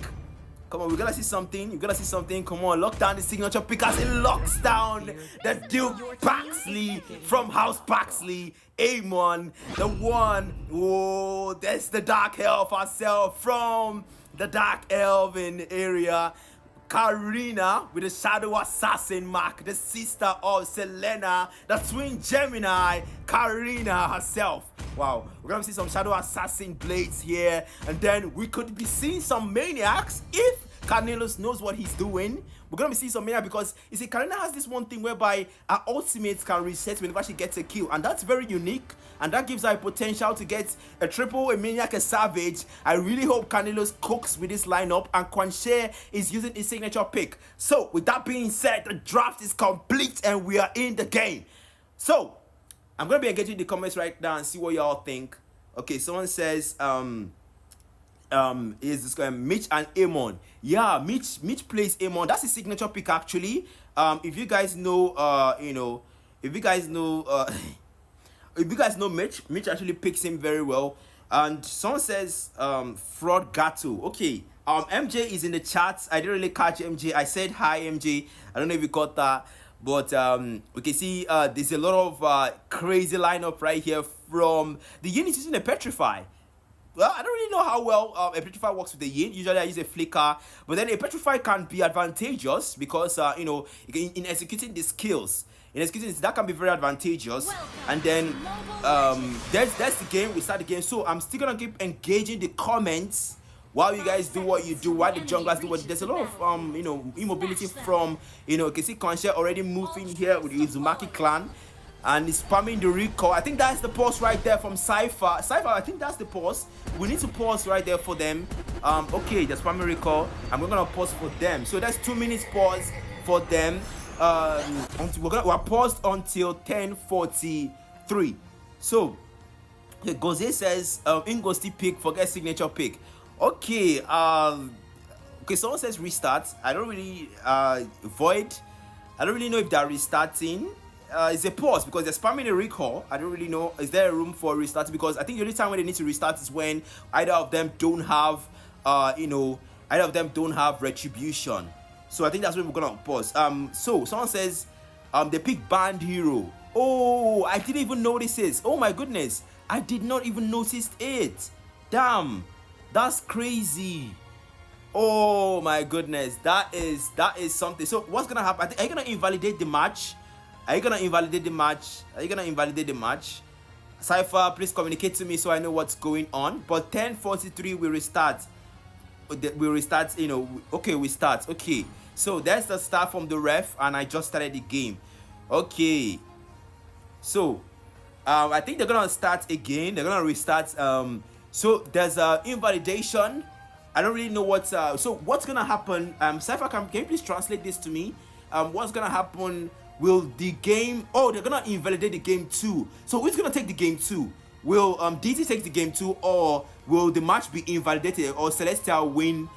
Come on, we gotta see something. You gotta see something. Come on, lock down the signature pick as it locks down the Duke Paxley from House Paxley. Amon, the one. Oh, that's the Dark Elf herself from the Dark Elven area. Karina with the Shadow Assassin mark, the sister of Selena, the twin Gemini, Karina herself. Wow, we're gonna see some Shadow Assassin blades here, and then we could be seeing some maniacs if Carnelos knows what he's doing. We're gonna be seeing some maniac because you see, Karina has this one thing whereby her ultimate can reset whenever she gets a kill, and that's very unique, and that gives her a potential to get a triple, a maniac, a savage. I really hope Carnelos cooks with this lineup, and Quanche is using his signature pick. So with that being said, the draft is complete and we are in the game. So I'm gonna be engaging in the comments right now and see what y'all think. Okay, someone says is this guy Mitch and Amon? Yeah, Mitch plays Amon. That's his signature pick actually. If you guys know if you guys know Mitch actually picks him very well. And someone says Fraud Gato. Okay, MJ is in the chat. I didn't really catch MJ. I said hi MJ. I don't know if you caught that. But we can see there's a lot of crazy lineup right here from the unit using a Petrify. Well, I don't really know how well a Petrify works with the Yin. Usually I use a Flicker, but then a Petrify can be advantageous because in executing the skills, that can be very advantageous. And then that's the game. We start the game. So I'm still gonna keep engaging the comments while you guys do what you do, while the junglers do what. There's a lot of immobility from you can see Concha already moving here with the Uzumaki clan. And he's spamming the recall. I think that's the pause right there from Cypher. Cypher, I think that's the pause. We need to pause right there for them. Okay, the spamming recall. And we're gonna pause for them. So that's 2 minutes pause for them. We're paused until 10:43. So Goze says Ingosti pick, forget signature pick. Okay, okay, someone says restart. I don't really Void. I don't really know if they're restarting. It's a pause because they're spamming a recall. I don't really know. Is there a room for restart? Because I think the only time when they need to restart is when either of them don't have retribution. So I think that's when we're gonna pause. So someone says they pick band hero. Oh, I didn't even notice this. Oh my goodness, I did not even notice it. Damn, that's crazy. Oh my goodness, that is something. So what's gonna happen? Are you gonna invalidate the match? Are you gonna invalidate the match? Cypher, please communicate to me so I know what's going on. But 10:43 we restart. Okay, we start. Okay, so that's the start from the ref, and I just started the game. Okay, so I think they're gonna start again. They're gonna restart. So there's invalidation. I don't really know what's so what's gonna happen. Cypher, can you please translate this to me? What's gonna happen? Will the game... Oh, they're gonna invalidate the game 2. So who's gonna take the game 2? Will DT take the game 2, or will the match be invalidated, or Celestial win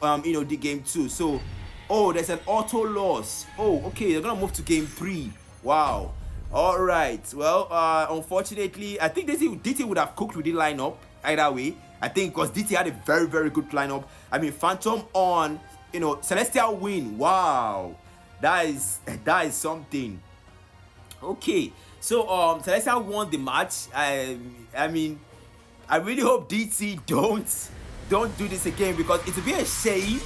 the game 2? So there's an auto loss. Oh, okay, they're gonna move to game 3. Wow. All right, well, unfortunately, I think DT would have cooked with the lineup either way. I think because DT had a very, very good lineup. I mean, Phantom on, Celestial win. Wow. That is something. Okay, so Celestial won the match. I mean, I really hope DT don't do this again, because it would be a shame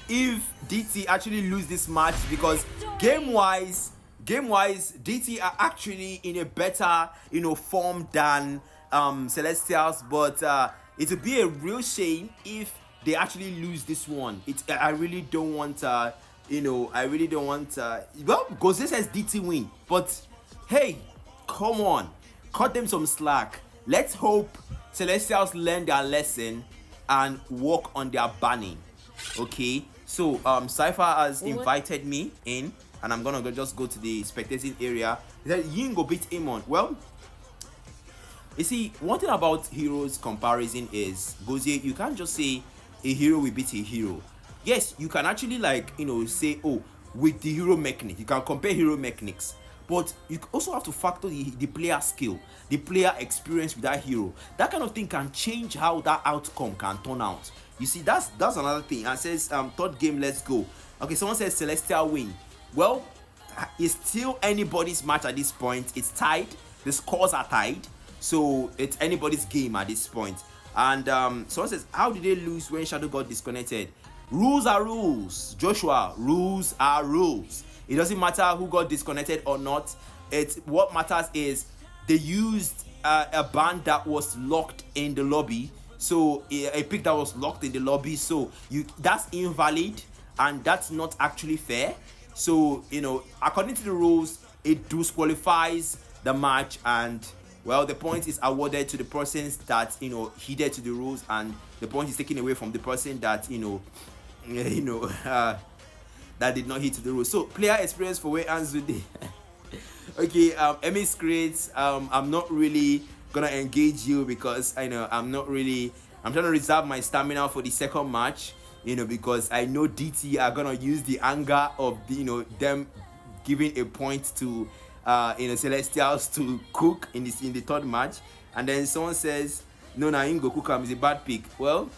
if DT actually lose this match, because game wise DT are actually in a better form than Celestials, but it would be a real shame if they actually lose this one. I really don't want well, Gose says DT win, but hey, come on, cut them some slack. Let's hope Celestials learn their lesson and work on their banning. Okay, so Cypher has invited me in, and I'm gonna just go to the spectating area. He said Yingo beat Amon. Well, you see, one thing about heroes comparison is, Gose, you can't just say a hero will beat a hero. Yes, you can actually say, oh, with the hero mechanic, you can compare hero mechanics, but you also have to factor the player skill, the player experience with that hero. That kind of thing can change how that outcome can turn out. You see, that's another thing. And says third game, let's go. Okay, someone says Celestial win. Well, it's still anybody's match at this point. It's tied. The scores are tied, so it's anybody's game at this point. And someone says, how did they lose when Shadow got disconnected? Rules are rules, Joshua. Rules are rules. It doesn't matter who got disconnected or not. It's what matters is they used a band that was locked in the lobby. So a pick that was locked in the lobby. So that's invalid, and that's not actually fair. So according to the rules, it disqualifies the match, and well, the point is awarded to the persons that heeded to the rules, and the point is taken away from the person that that did not hit to the rules. So player experience for Wei Anzude. Okay, Emmy's great. I'm not really gonna engage you because I'm trying to reserve my stamina for the second match, because I know DT are gonna use the anger of them giving a point to Celestials to cook in the third match. And then someone says no, Ingo Kukam is a bad pick. Well,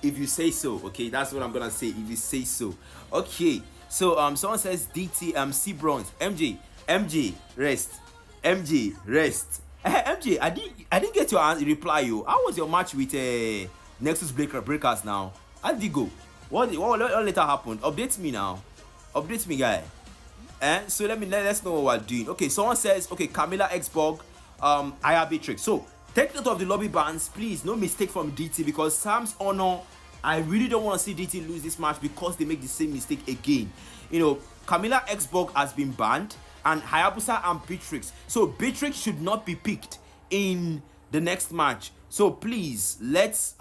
if you say so, okay, that's what I'm gonna say. If you say so, okay. So someone says DT C bronze MJ rest. MJ, I didn't get your reply. How was your match with Nexus Breakers now? How did it go? What later happened? Update me now. Update me, guy. So let's know what we're doing. Okay, someone says, okay, Camilla Xborg, Beatrix. So take note of the lobby bans, please. No mistake from DT, because Sam's Honor, I really don't want to see DT lose this match because they make the same mistake again. Camilla Xborg has been banned, and Hayabusa and Beatrix. So Beatrix should not be picked in the next match. So please, let's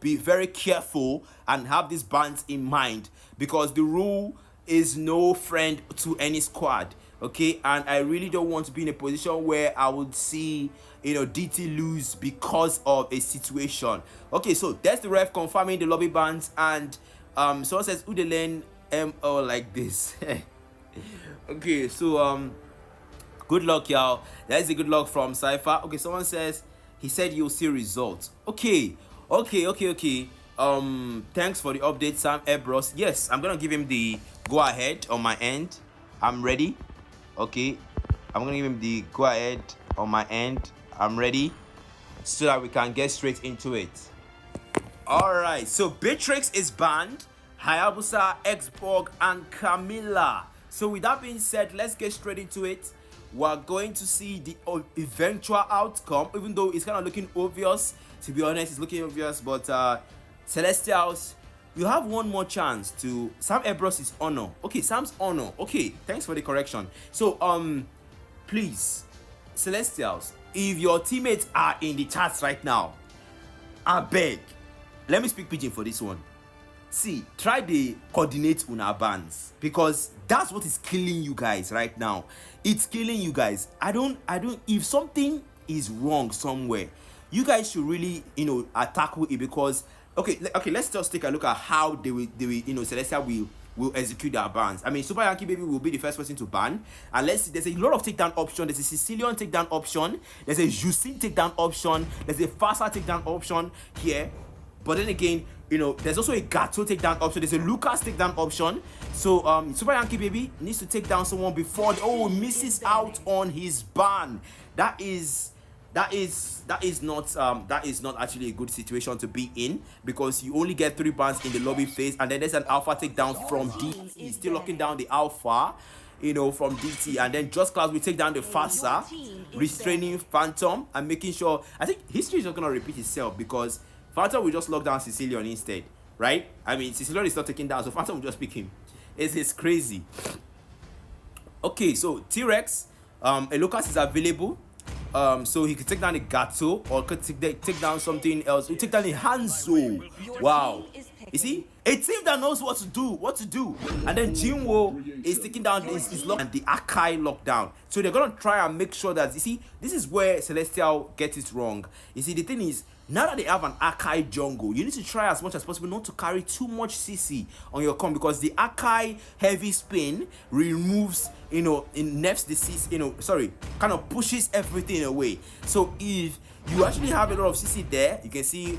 be very careful and have these bans in mind, because the rule is no friend to any squad. Okay, and I really don't want to be in a position where I would see DT lose because of a situation. Okay, so that's the ref confirming the lobby bans, and someone says Udelen MO like this. Okay, so good luck, y'all. That is a good luck from Cypher. Okay, someone says he said you'll see results. Okay. Thanks for the update, Sam Ebros. Yes, I'm gonna give him the go ahead on my end. I'm ready. Okay, I'm gonna give him the go ahead on my end. I'm ready, so that we can get straight into it. All right, so Beatrix is banned, Hayabusa, Xborg, and Camilla. So with that being said, let's get straight into it. We're going to see the eventual outcome, even though it's kind of looking obvious. To be honest, it's looking obvious, but Celestials, you have one more chance to Sam Ebros is Honor. Okay, Sam's Honor. Okay, thanks for the correction. So please, Celestials, if your teammates are in the chats right now, I beg, let me speak pidgin for this one. See, try to coordinate una bans, because that's what is killing you guys right now. It's killing you guys. I don't if something is wrong somewhere, you guys should really tackle it, because okay, let's just take a look at how they will Celestia will execute their bans. I mean, Super Yankee Baby will be the first person to ban, and let's see, there's a lot of takedown option. There's a Sicilian takedown option, there's a Jusin takedown option, there's a Fasa takedown option here. But then again, there's also a Gato takedown option. There's a Lucas takedown option. So Super Yankee Baby needs to take down someone before misses out on his ban. That is not actually a good situation to be in, because you only get 3 bans in the lobby phase, and then there's an alpha takedown from DT, still locking down the alpha, from DT, and then Just Clouds will take down the Fasa, restraining Phantom, and making sure. I think history is not gonna repeat itself, because Phantom will just lock down Sicilian instead, right? I mean, Sicilian is not taking down, so Phantom will just pick him. It's crazy. Okay, so T-Rex, a Lucas is available. So he could take down the Gato, or could take down something else. He take down the Hanzo. Wow. You see? A team that knows what to do. And then Jinwo is taking down his lock, and the Akai lockdown. So they're gonna try and make sure that, you see, this is where Celestial gets it wrong. You see, the thing is, Now that they have an Akai jungle, you need to try as much as possible not to carry too much CC on your comp, because the Akai heavy spin removes, it nerfs the CC, kind of pushes everything away. So if you actually have a lot of CC there, you can see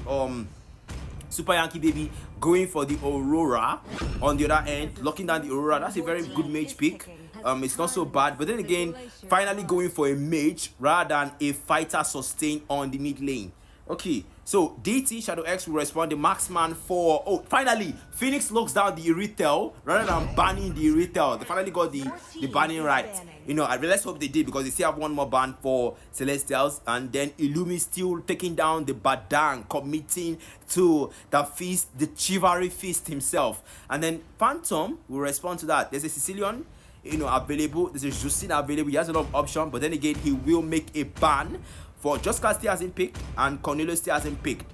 Super Yankee Baby going for the Aurora on the other end, locking down the Aurora. That's a very good mage pick. It's not so bad, but then again, finally going for a mage rather than a fighter sustain on the mid lane. Okay, so DT Shadow X will respond the marksman for finally Phoenix locks down the Irithel rather than banning the Irithel. They finally got the banning right. Let's hope they did, because they still have one more ban for Celestials, and then Illumi still taking down the Badang, committing to the feast, the chivalry feast himself. And then Phantom will respond to that. There's a Sicilian available, there's a Justin available. He has a lot of options, but then again, he will make a ban for Juska still hasn't picked, and Cornelius still hasn't picked.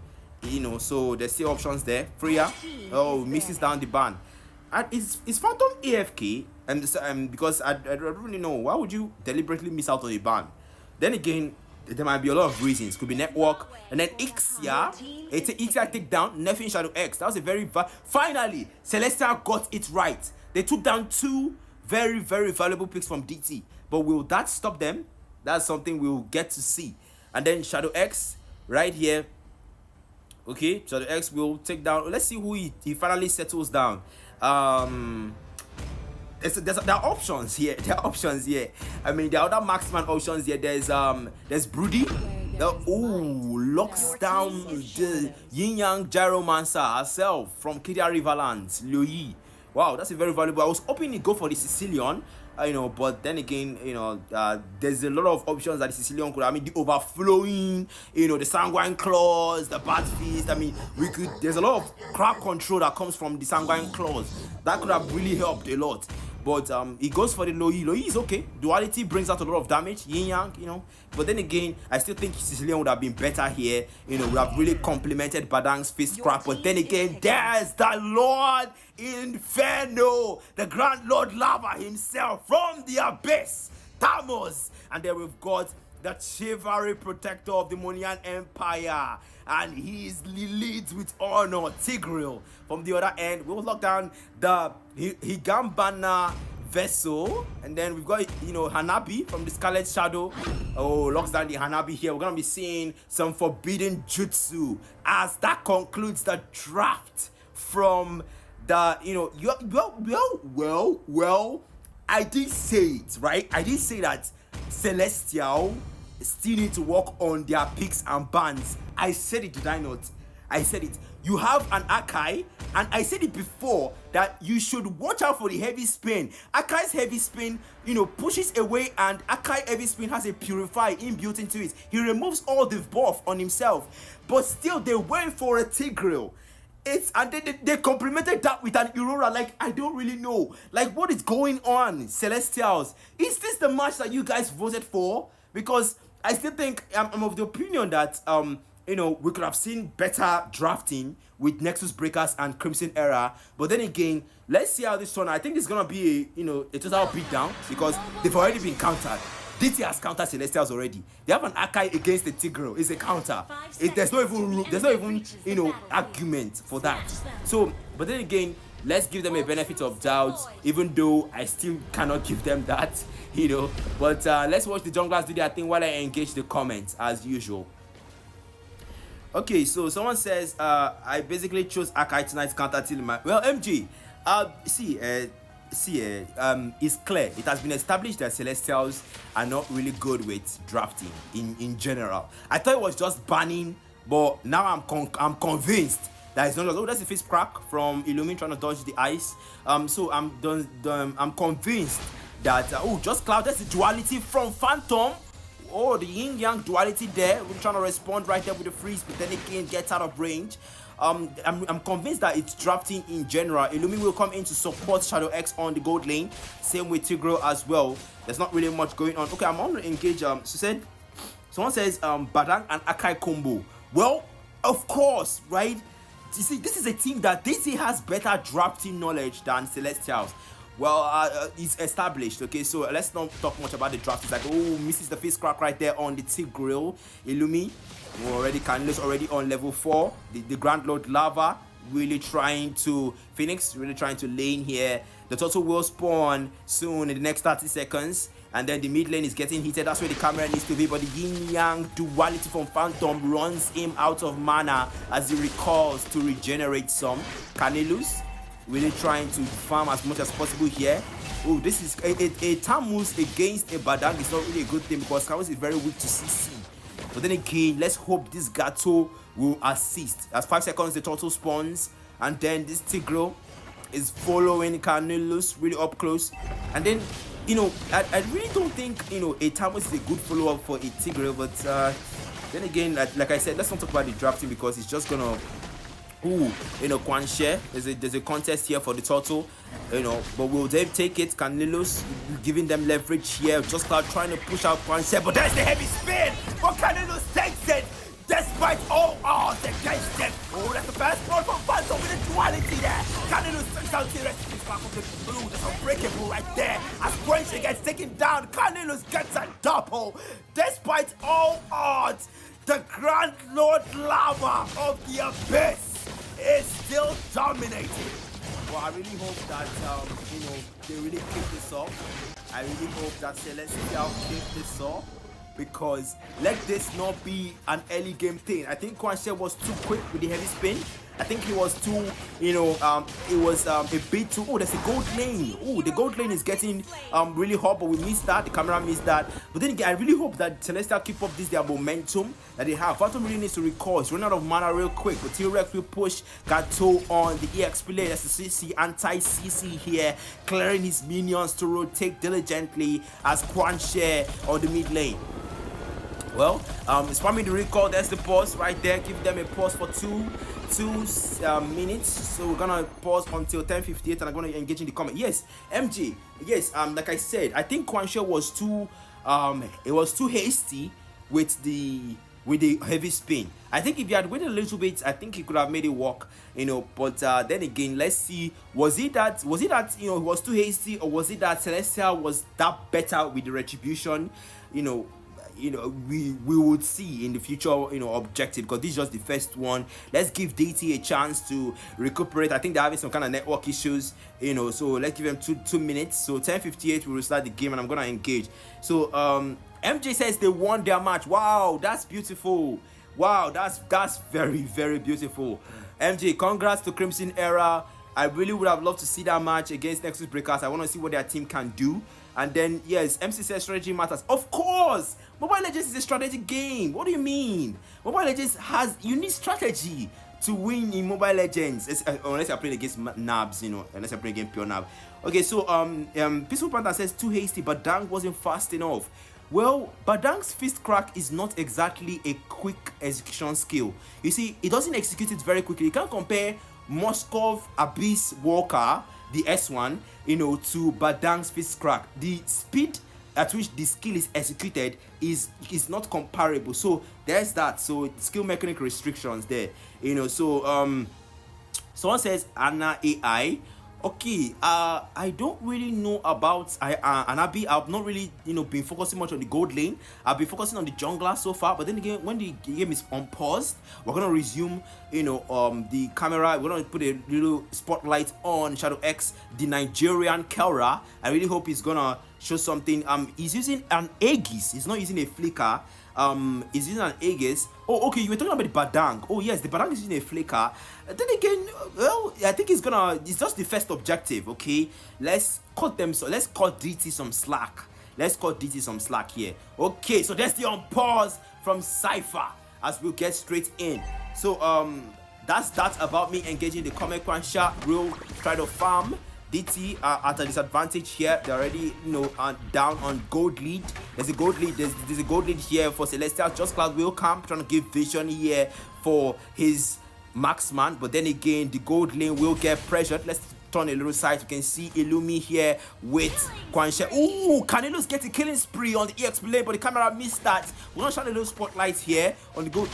So there's still options there. Freya misses down the ban. And is Phantom AFK? And because I don't really know, why would you deliberately miss out on a ban? Then again, there might be a lot of reasons. Could be network, and then Ixia. It's an Ixia takedown, nerfing Shadow X. That was a very finally Celestial got it right. They took down two very, very valuable picks from DT. But will that stop them? That's something we'll get to see. And then Shadow X right here. Okay, Shadow X will take down. Let's see who he finally settles down. There are options here. I mean, there are other marksman options here. There's Broody. Locks down the Yin Yang Gyromancer herself from Kidia Riverlands, Liu Yi. Wow, that's a very valuable. I was hoping he'd go for the Sicilian, but then again, there's a lot of options that the Sicilian could. I mean, the overflowing, the sanguine claws, the bat feast. I mean, there's a lot of crowd control that comes from the sanguine claws. That could have really helped a lot. But he goes for the Loi. Loi is okay. Duality brings out a lot of damage. Yin Yang, But then again, I still think Sicilian would have been better here. Would have really complemented Badang's fist crap. But then again, there's the Lord Inferno, the Grand Lord Lava himself from the abyss, Thamos. And then we've got the chivalry protector of the Monian Empire, and he leads with honor, Tigreal. From the other end, we'll lock down the Higambana vessel, and then we've got Hanabi from the Scarlet Shadow. Locks down the Hanabi here. We're gonna be seeing some forbidden jutsu as that concludes the draft from the I did say it, right? I did say that Celestial still need to work on their picks and bans. I said it, did I not? I said it. You have an Akai, and I said it before that you should watch out for the heavy spin. Akai's heavy spin, pushes away, and Akai heavy spin has a purify inbuilt into it. He removes all the buff on himself, but still they went for a Tigreal. And they complemented that with an Aurora. Like, I don't really know. Like, what is going on, Celestials? Is this the match that you guys voted for? Because I still think I'm of the opinion that we could have seen better drafting with Nexus Breakers and Crimson Era. But then again, let's see how this turns. I think it's gonna be a total beatdown, because they've already been countered. DT has countered Celestials already. They have an Akai against the Tigreal. It's a counter. There's no even argument for that. So, but then again, let's give them a benefit of doubt, even though I still cannot give them that, But let's watch the junglers do their thing while I engage the comments as usual. Okay, so someone says, I basically chose Akai tonight to counter Tilma. Well, MG, it's clear. It has been established that Celestials are not really good with drafting in general. I thought it was just banning, but now I'm convinced that it's not just, that's the face crack from Illumi trying to dodge the ice. So I'm convinced that just Cloud, that's the duality from Phantom. The yin yang duality there. We're trying to respond right there with the freeze, but then again gets out of range. I'm convinced that it's drafting in general. Illumi will come in to support Shadow X on the gold lane. Same with Tigreal as well. There's not really much going on. Okay, I'm going to engage. Someone says Badang and Akai combo. Well, of course, right? You see, this is a team that DC has better drafting knowledge than Celestials. well, it's established. Okay, so let's not talk much about the draft. It's like, oh, misses the face crack right there on the Tigreal. Illumi, Canelus already on level 4. The Grand Lord Lava really trying to, Phoenix really trying to lane here. The turtle will spawn soon in the next 30 seconds. And then the mid lane is getting heated. That's where the camera needs to be. But the yin-yang duality from Phantom runs him out of mana as he recalls to regenerate some. Canelus really trying to farm as much as possible here. Oh, this is a Tamus against a Badang is not really a good thing because Tamus is very weak to CC. But then again, let's hope this Gato will assist. As 5 seconds, the turtle spawns. And then this Tigreal is following Canelus really up close. And then, you know, I really don't think, you know, a Tamus is a good follow-up for a Tigreal. But then again, like I said, let's not talk about the drafting because it's just gonna, you know, Quanshare. There's a contest here for the turtle, you know, but will they take it? Canelus giving them leverage here. Just Cloud trying to push out Quanshare, but there's the heavy spin. But Canelus takes it despite all odds against them. Oh, that's the first ball from Phantom with the duality there. Canelus takes out the rest of his back of the blue. That's unbreakable right there. As Quanshare gets taken down, Canelus gets a double. Despite all odds, the Grand Lord Lava of the Abyss is still dominating. Well, I really hope that you know, they really keep this up. I really hope that Celestial keep this up because let this not be an early game thing. I think Quanshare was too quick with the heavy spin. I think he was too, you know, it was a bit too. Oh, there's a gold lane. Oh, the gold lane is getting really hot, but we missed that. The camera missed that. But then again, I really hope that Celestial keep up their momentum that they have. Phantom really needs to recall. He's running out of mana real quick. But T-Rex will push Gato on the EX play. That's the CC, anti-CC here, clearing his minions to rotate diligently as Quanshare on the mid lane. Well, spamming the recall. There's the pause right there. Give them a pause for two minutes. So we're gonna pause until 10:58, and I'm gonna engage in the comment. Yes, MJ. Yes, like I said, I think Quanshare was too it was too hasty with the heavy spin. I think if he had waited a little bit, I think he could have made it work, you know. But then again, let's see. Was it that you know he was too hasty, or was it that Celestial was that better with the retribution? You know, we would see in the future, you know, objective, because this is just the first one. Let's give DT a chance to recuperate. I think they're having some kind of network issues, you know, so let's give them two minutes. So 10:58 we will start the game, and I'm gonna engage. So MJ says they won their match. Wow, that's beautiful. Wow, that's very, very beautiful. MJ, congrats to Crimson Era. I really would have loved to see that match against Nexus Breakers. I want to see what their team can do. And then, yes, MC says strategy matters. Of course! Mobile Legends is a strategic game. What do you mean? Mobile Legends you need strategy to win in Mobile Legends. Unless you're playing against Nabs, you know, unless you're playing against pure Nab. Okay, so, Peaceful Panther says too hasty, but Badang wasn't fast enough. Well, Badang's fist crack is not exactly a quick execution skill. You see, it doesn't execute it very quickly. You can't compare Moskov Abyss Walker, the S1, you know, to Badang's fist crack. The speed at which the skill is executed is not comparable. So there's that. So skill mechanic restrictions there, you know. So someone says Anna AI. Okay, I don't really know about Anabi. I've not really, you know, been focusing much on the gold lane. I've been focusing on the jungler so far. But then again, when the game is unpaused, we're gonna resume, you know, the camera. We're gonna put a little spotlight on Shadow X, the Nigerian Kelra. I really hope he's gonna show something. He's using an Aegis. He's not using a flicker. He's using an Aegis. Oh, okay, you were talking about the Badang. Oh, yes, the Badang is using a flicker. Then again, well, I think it's just the first objective, okay? Let's cut DT some slack. Let's cut DT some slack here. Okay, so that's the unpause from Cypher as we'll get straight in. So, that's about me engaging the Comic One shot. We'll try to farm. DT are at a disadvantage here. They're already, you know, down on gold lead. There's a gold lead. There's a gold lead here for Celestial. Just Cloud will come, trying to give vision here for his marksman. But then again, the gold lane will get pressured. Let's turn a little side. You can see Illumi here with Quanshare. Ooh, Canelus gets a killing spree on the EX lane, but the camera missed that. We're gonna shine a little spotlight here on the gold.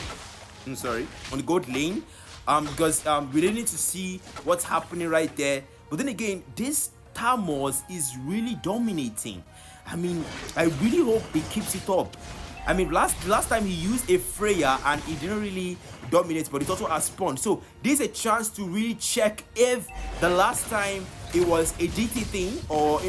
On the gold lane. Because we really need to see what's happening right there. But then again, this Tamos is really dominating. I mean, I really hope he keeps it up. I mean, last time he used a Freya and he didn't really dominate, but it also has spawned. So there's a chance to really check if the last time it was a DT thing, or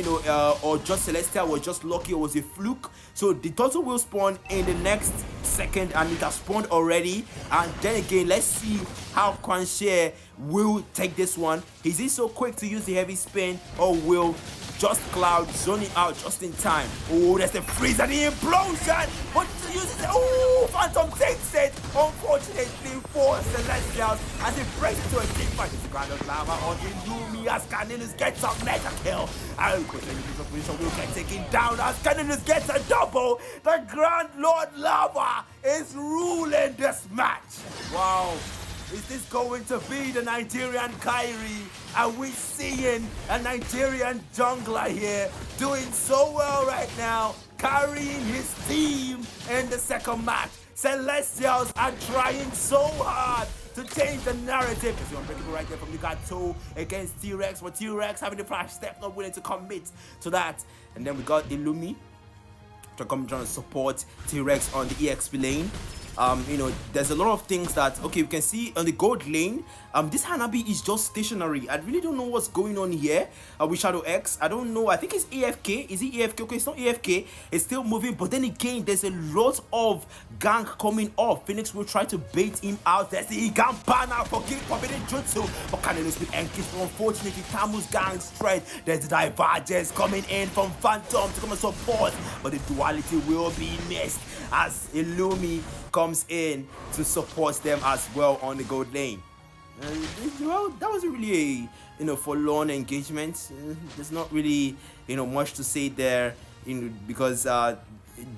or just Celestial was just lucky, or was a fluke. So the turtle will spawn in the next second, and it has spawned already. And then again, let's see how Quan Share will take this one. Is he so quick to use the heavy spin, or will Just Cloud zoning out just in time? Oh, there's the freeze and the implosion, but uses it. Oh, Phantom takes it, unfortunately for Celestials, as it breaks into a team fight. It's a Grand of Lava on the Lumi as Canilus gets a mega kill. And will get taken down as Canilus gets a double. The Grand Lord Lava is ruling this match. Wow. Is this going to be the Nigerian Kyrie? Are we seeing a Nigerian jungler here doing so well right now, carrying his team in the second match? Celestials are trying so hard to change the narrative. It's unbreakable right there from Lucato against T-Rex, but T-Rex having the flash step, not willing to commit to that. And then we got Illumi trying to support T-Rex on the EXP lane. There's a lot of things that, okay, we can see on the gold lane, this Hanabi is just stationary. I really don't know what's going on here with Shadow X. I don't know. I think it's AFK. Is he AFK? Okay, it's not AFK. It's still moving, but then again, there's a lot of gank coming off. Phoenix will try to bait him out. There's the Igan banner for forbidden jutsu, but Canelus will engage. Unfortunately, Tamu's gang strength. There's the divergence coming in from Phantom to come and support, but the duality will be missed as Illumi comes in to support them as well on the gold lane. Well, that was really a forlorn engagement. There's not really much to say there, because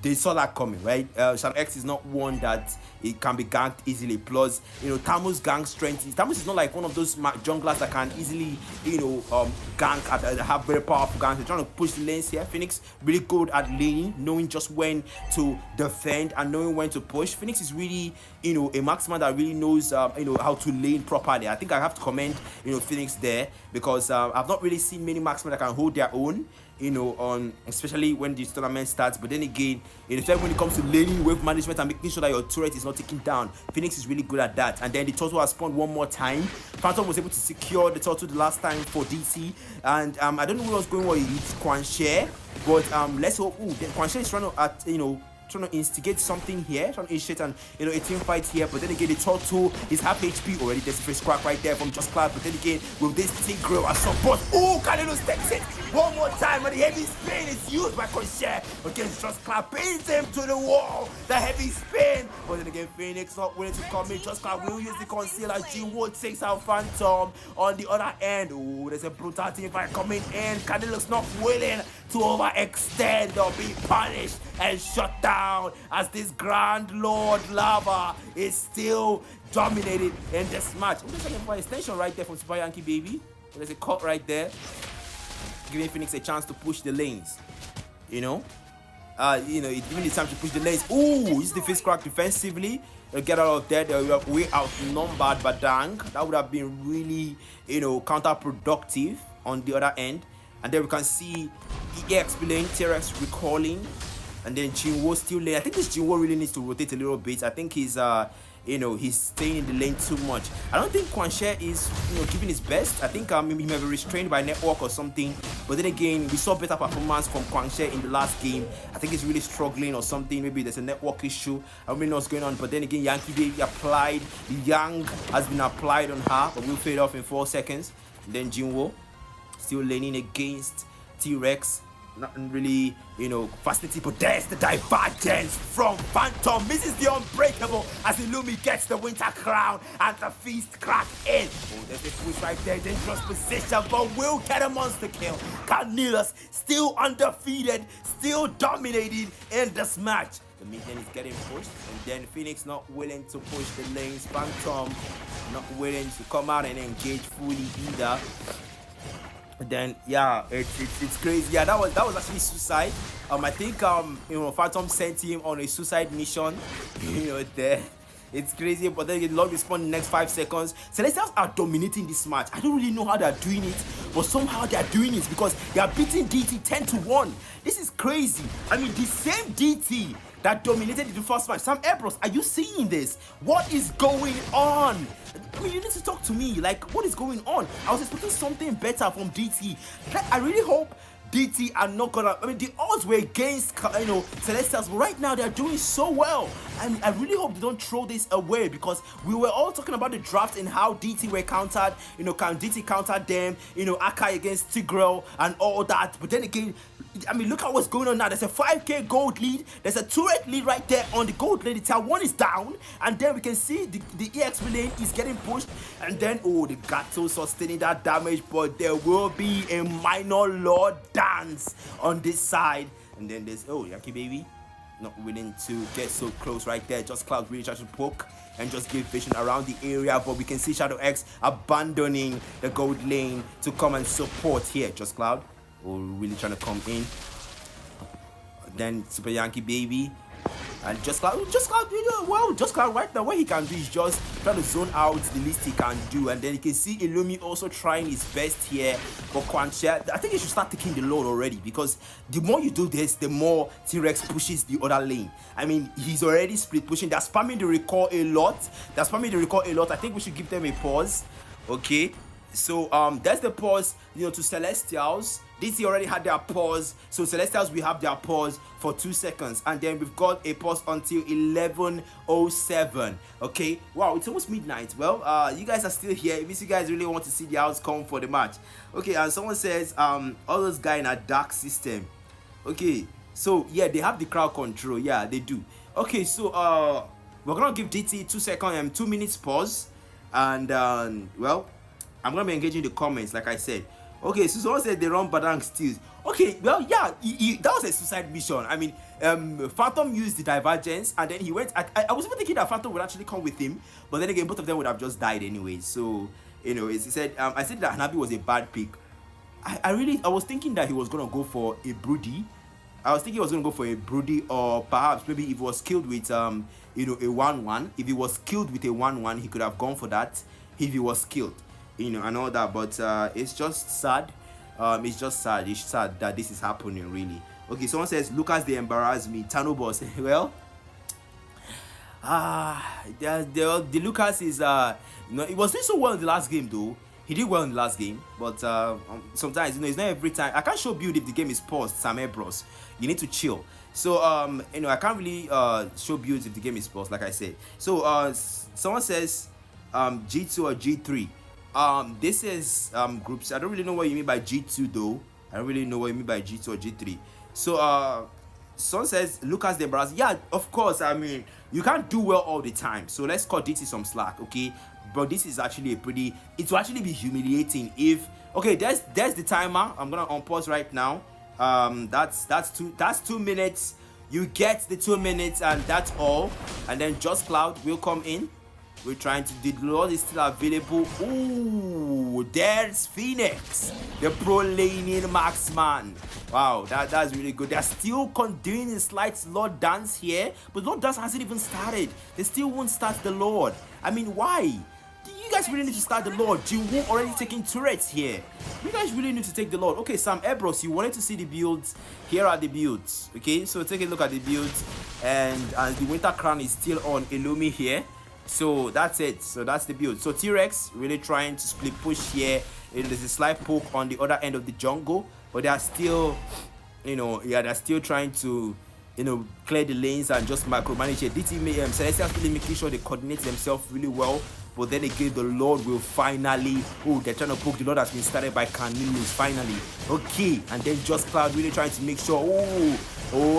they saw that coming, right? Shadow X is not one that it can be ganked easily. Plus, Tamu's gang strength. Tamus is not like one of those junglers that can easily, gank have very powerful ganks. They're trying to push the lanes here. Phoenix really good at laning, knowing just when to defend and knowing when to push. Phoenix is really, a marksman that really knows, how to lane properly. I think I have to commend, Phoenix there, because I've not really seen many marksmen that can hold their own, especially when the tournament starts. But then again, especially when it comes to laning, wave management, and making sure that your turret is not taken down, Phoenix is really good at that. And then the turtle has spawned one more time. Phantom was able to secure the turtle the last time for DC, and I don't know what was going on with Quan Share, but let's hope. Quan Share is trying to trying to instigate something here, trying to initiate a team fight here, but then again the turtle is half HP already. There's a first crack right there from Just Cloud, but then again with this Tigreal as support, Canelus takes it one more time, and the heavy spin is used by Concher against Just Cloud, pins him to the wall, the heavy spin, but then again Phoenix not willing to come in. Just Cloud will use the conceal as G-Wood takes out Phantom on the other end. There's a brutal team fight coming in. Canelus not willing to overextend or be punished and shut down, as this Grand Lord Lava is still dominated in this match. There's an extension right there from Super Yankee Baby. There's a cut right there, giving Phoenix a chance to push the lanes. Giving the time to push the lanes. It's the face crack defensively. They'll get out of there. They were way outnumbered by Dank. That would have been really, counterproductive on the other end. And then we can see EXP lane, T-Rex recalling, and then Jinwo still lane. I think this Jinwo really needs to rotate a little bit. I think he's he's staying in the lane too much. I don't think Quan Share is giving his best. I think he may be restrained by network or something. But then again, we saw better performance from Quan Share in the last game. I think he's really struggling or something. Maybe there's a network issue. I don't really know what's going on. But then again, Yankee Baby applied. Yang has been applied on her, but will fade off in 4 seconds. And then Jinwo still laning against T-Rex. Nothing really, facility, but there's the divergence from Phantom. Misses the unbreakable as Illumi gets the winter crown and the feast crack in. There's the push right there, dangerous position, but will get a monster kill. Canelus still undefeated, still dominating in this match. The mid lane is getting pushed, and then Phoenix not willing to push the lanes. Phantom not willing to come out and engage fully either. Then it's crazy. That was actually suicide. I think Phantom sent him on a suicide mission. There. It's crazy, but then the Lord respond in the next 5 seconds. Celestials are dominating this match. I don't really know how they're doing it, but somehow they're doing it because they are beating DT 10-1. This is crazy. I mean, the same DT that dominated the first match. Sam Ebros, are you seeing this? What is going on? I mean, you need to talk to me. Like, what is going on? I was expecting something better from DT. I really hope DT are not gonna. I mean, the odds were against, Celestials, but right now they're doing so well. And I really hope they don't throw this away because we were all talking about the draft and how DT were countered. DT countered them. Akai against Tigreal and all that. But then again, I mean, look at what's going on now. There's a 5k gold lead. There's a turret lead right there on the gold lead. The tier 1 is down, and then we can see the EX lane is getting pushed, and then the Gato sustaining that damage, but there will be a minor Lord dance on this side, and then there's Yankee baby not willing to get so close right there. Just Cloud really trying to poke and just give vision around the area, but we can see Shadow X abandoning the gold lane to come and support here. Just Cloud really trying to come in. Then Super Yankee baby and Just Cloud well. Just Cloud right now, what he can do is just try to zone out the least he can do, and then you can see Illumi also trying his best here. But Quancher, I think you should start taking the load already, because the more you do this, the more T-Rex pushes the other lane. I mean, he's already split pushing. They're spamming the recall a lot. I think we should give them a pause. Okay, so that's the pause, to Celestials. DC already had their pause, so Celestials we have their pause for 2 seconds, and then we've got a pause until 11:07. Okay, wow, it's almost midnight. Well, you guys are still here. It means you guys really want to see the outcome for the match. Okay, and someone says all those guys in a dark system. Okay, so yeah, they have the crowd control. Yeah, they do. Okay, so we're gonna give DT 2 minutes pause, and well, I'm gonna be engaging the comments like I said. Okay, so someone said they run Badang steals. Okay, well, yeah, that was a suicide mission. I mean, Phantom used the divergence, and then he went. I was even thinking that Phantom would actually come with him, but then again, both of them would have just died anyway. So, he said, I said that Hanabi was a bad pick. I was thinking that he was gonna go for a Broody. Or perhaps maybe if he was killed with a 1-1. If he was killed with a 1-1, he could have gone for that. If he was killed. And all that, but it's just sad. It's sad that this is happening, really. Okay, someone says Lucas, they embarrass me. Tano boss. Well, the Lucas is he was doing so well in the last game though. He did well in the last game, but sometimes it's not every time. I can't show build if the game is paused. Sam Ebros, you need to chill. So I can't really show builds if the game is paused, like I said. So someone says G2 or G3. This is groups. I don't really know what you mean by G2 though. I don't really know what you mean by G2 or G3. So someone says Lucas de Braz. Yeah, of course. I mean, you can't do well all the time. So let's cut DT some slack, okay? But this is actually it will actually be humiliating if there's the timer. I'm gonna unpause right now. That's 2 minutes. You get the 2 minutes and that's all. And then Just Cloud will come in. We're trying to. The Lord is still available. Ooh, there's Phoenix, the pro laning marksman. Wow, that's really good. They're still doing a slight Lord dance here, but Lord dance hasn't even started. They still won't start the Lord. I mean, why? You guys really need to start the Lord. Jinwoo already taking turrets here. You guys really need to take the Lord. Okay, Sam Ebros, you wanted to see the builds. Here are the builds. Okay, so take a look at the builds, and the Winter Crown is still on Illumi here. So that's it. So that's the build. So T-Rex really trying to split push here. There's a slight poke on the other end of the jungle, but they are still, they're still trying to, clear the lanes and just micromanage it. DT Celestial really making sure they coordinate themselves really well. But then again, the Lord will finally. Oh, they're trying to poke. The Lord has been started by Carnelius finally. Okay, and then Just Cloud really trying to make sure. Oh,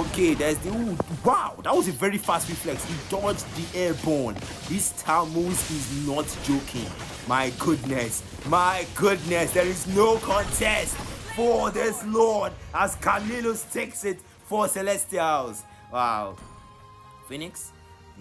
okay. There's the. Ooh, wow, that was a very fast reflex. He dodged the airborne. This Tammuz is not joking. My goodness, there is no contest for this Lord as Carnelius takes it for Celestials. Wow, Phoenix.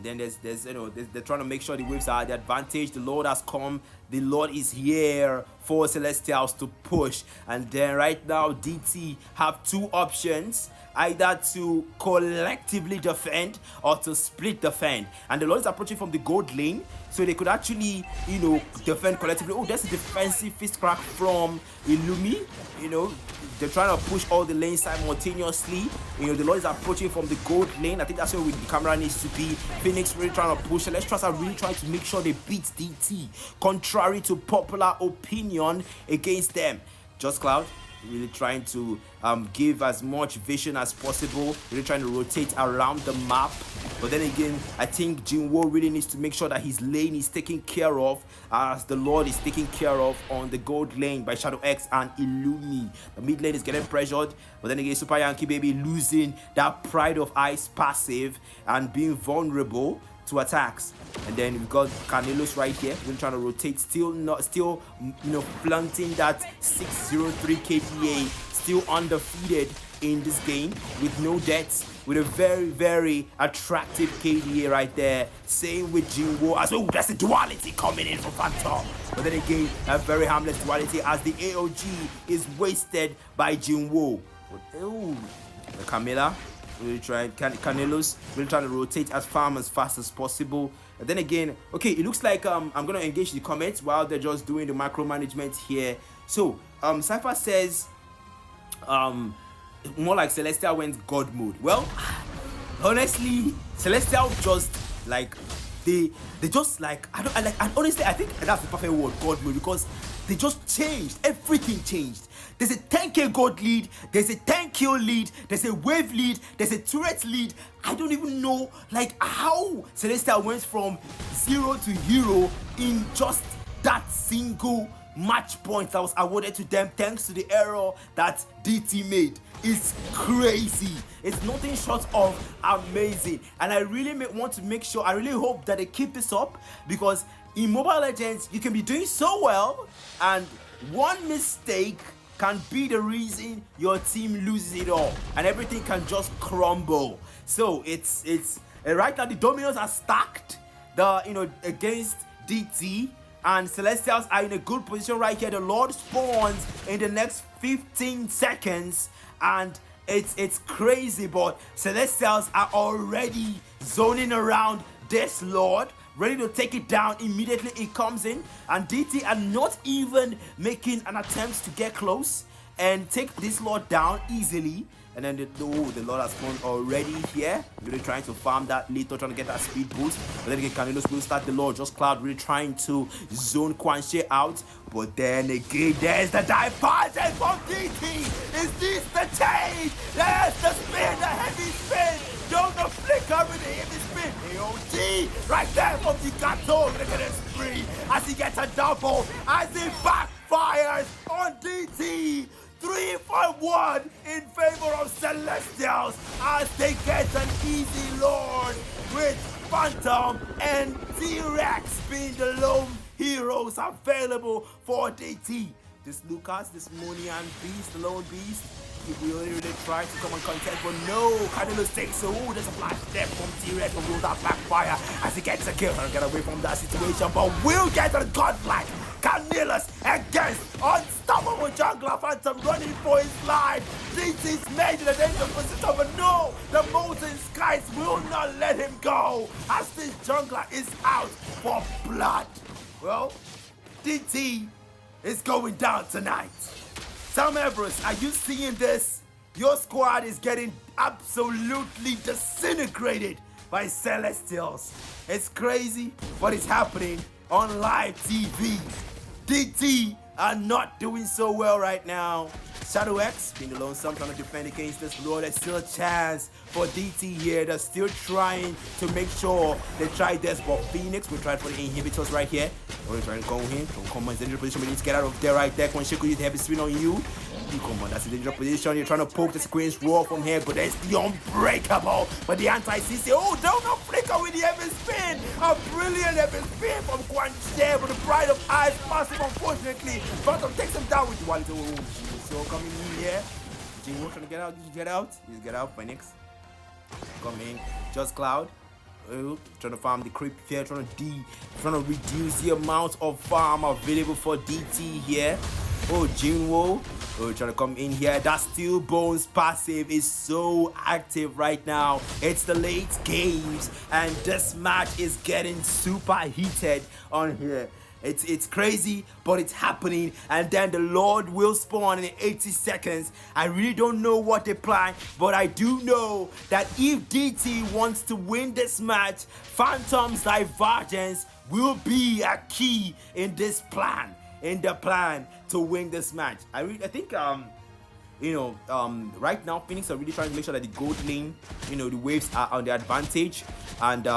Then there's they're trying to make sure the waves are the advantage. The Lord has come. The Lord is here for Celestials to push. And then right now DT have two options, either to collectively defend or to split defend, and the Lord is approaching from the gold lane, so they could actually, you know, defend collectively. Oh, there's a defensive fist crack from Illumi. You know, they're trying to push all the lanes simultaneously. You know, the Lord is approaching from the gold lane. I think that's where the camera needs to be. Phoenix really trying to push. Celestials are really trying to make sure they beat DT, contrary to popular opinion against them. Just Cloud really trying to give as much vision as possible, really trying to rotate around the map. But then again, I think Jinwo really needs to make sure that his lane is taken care of, as the Lord is taken care of on the gold lane by Shadow X and Illumi. The mid lane is getting pressured, but then again, Super Yankee Baby losing that Pride of Ice passive and being vulnerable to attacks. And then we've got Carnelos right here. We're trying to rotate, still flaunting that 603 KDA, still undefeated in this game with no deaths, with a very attractive KDA right there. Same with Jinwo as well. That's the duality coming in from Phantom. But then again, a very harmless duality as the AOG is wasted by Jinwo. Oh, the Camilla really trying, Canelos really trying to rotate as fast as possible. And then again, okay, it looks like I'm gonna engage the comments while they're just doing the macro management here. So Cypher says more like Celestial went God mode. Well, honestly, Celestial just like they just like and honestly I think that's the perfect word, God mode, because they just changed. Everything changed. There's a 10k gold lead, there's a 10 kill lead, there's a wave lead, there's a turret lead. I don't even know like how Celestial went from 0 to hero in just that single match point that was awarded to them thanks to the error that DT made. It's crazy. It's nothing short of amazing, and I really want to make sure, I really hope that they keep this up, because in Mobile Legends you can be doing so well and one mistake can be the reason your team loses it all and everything can just crumble. So it's right now the dominoes are stacked, against DT, and Celestials are in a good position right here. The Lord spawns in the next 15 seconds and it's crazy, but Celestials are already zoning around this Lord, ready to take it down immediately it comes in, and DT are not even making an attempt to get close and take this Lord down easily. And then the Lord has spawned already here, really trying to farm that little, trying to get that speed boost. But then again, Canelos will start the Lord. Just Cloud really trying to zone Quan Xie out. But then again, there's the divergence from DT. Is this the change? There's the spin, the heavy spin. Don't the flicker with the heavy spin. AOG right there from the Gato. Look at this spree as he gets a double, as he backfires on DT. 3 for 1 in favor of Celestials as they get an easy Lord, with Phantom and T-Rex being the lone heroes available for DT. This Lucas, this Monian beast, the lone beast, he really tried to come on contest, but no, Carnelos takes there's a flash step from T-Rex from will that backfire as he gets a kill and get away from that situation, but will get a godlike Carnelos against unstoppable jungler Phantom running for his life. DT's made in a dangerous position, but no, the Molten Skies will not let him go as this jungler is out for blood. Well, DT is going down tonight. Sam Everest, are you seeing this? Your squad is getting absolutely disintegrated by Celestials. It's crazy, but it's happening on live TV. DT are not doing so well right now. Shadow X being the lone sum trying to defend against this Lord. There's still a chance for DT here. They're still trying to make sure they try this, but Phoenix will try for the inhibitors right here. We're trying to go in. Don't come on, it's a dangerous position. We need to get out of there right there. When Shiko use the heavy spin on you. Come on, that's a dangerous position. You're trying to poke the screens raw from here, but there's the unbreakable. But the anti-CC, don't flicker with the heavy spin. A brilliant heavy spin from Quan Xie, but the Pride of Ice massive, unfortunately. Phantom takes him down with the one. So coming in here. Jinwo trying to get out. Did you get out? He's get out, Phoenix. Come in. Just Cloud. trying to farm the creep here, trying to reduce the amount of farm available for DT here. Oh, Jinwo, trying to come in here. That Steel Bones passive is so active right now. It's the late games, and this match is getting super heated on here. It's crazy, but it's happening. And then the Lord will spawn in 80 seconds. I really don't know what they plan, but I do know that if DT wants to win this match, Phantom's Divergence will be a key in this plan, to win this match. I think right now Phoenix are really trying to make sure that the gold lane, the waves are on their advantage, and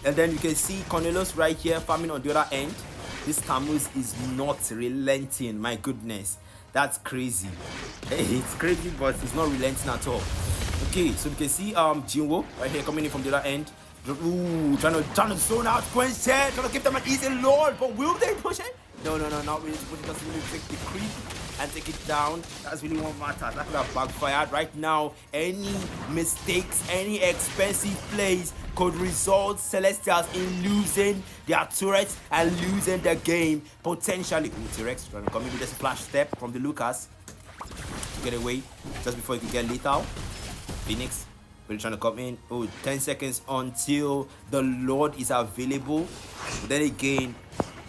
and then you can see Cornelius right here farming on the other end. This Tammuz is not relenting. My goodness, that's crazy. It's crazy, but it's not relenting at all. Okay, so you can see Jinwo right here coming in from the other end. Ooh, trying to zone out Quench here, trying to give them an easy lord, but will they push it? No, not really. Just really take the creep and take it down. That's really what matters. That could have backfired. Right now, any mistakes, any expensive plays could result Celestials in losing their turrets and losing the game potentially. Ooh, T-Rex trying to come in with this flash step from the Lucas to get away just before he could get lethal. Phoenix really trying to come in. Oh, 10 seconds until the Lord is available. But then again,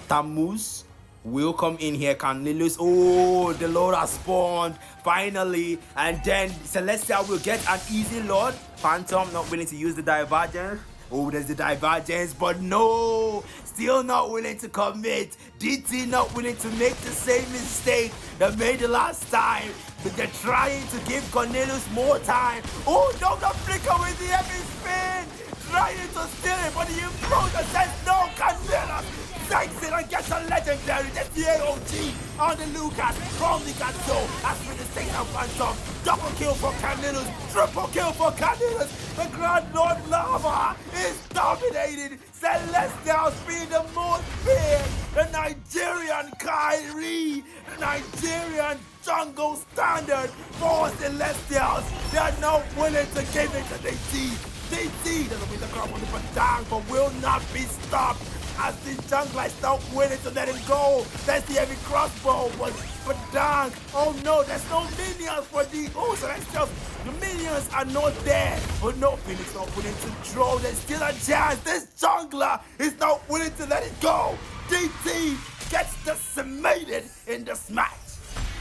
Tammuz will come in here. Cornelius, oh, the Lord has spawned finally, and then Celestial will get an easy Lord. Phantom not willing to use the Divergence. Oh, there's the Divergence, but no, still not willing to commit. DT not willing to make the same mistake that made the last time. But they're trying to give Cornelius more time. Oh, no, the flicker with the epic spin. Trying to steal it, but the Imploder says no. Cornelius takes it and gets a legendary. That's the AOG on the Lucas from the Gato. That's when the state of Phantom. Double kill for Cornelius, triple kill for Cornelius. The Grand Lord Lava is dominating. Celestials being the most feared. The Nigerian Kyrie, the Nigerian jungle standard for Celestials. They are not willing to give it to DT. DT doesn't win the crown on the Padang, but will not be stopped. As the jungler is not willing to let him go. That's the heavy crossbow, but Padang. Oh no, there's no minions for the Celestials. The minions are not there. But no, Phoenix not willing to draw. There's still a chance. This jungler is not willing to let it go. DT gets decimated in this match.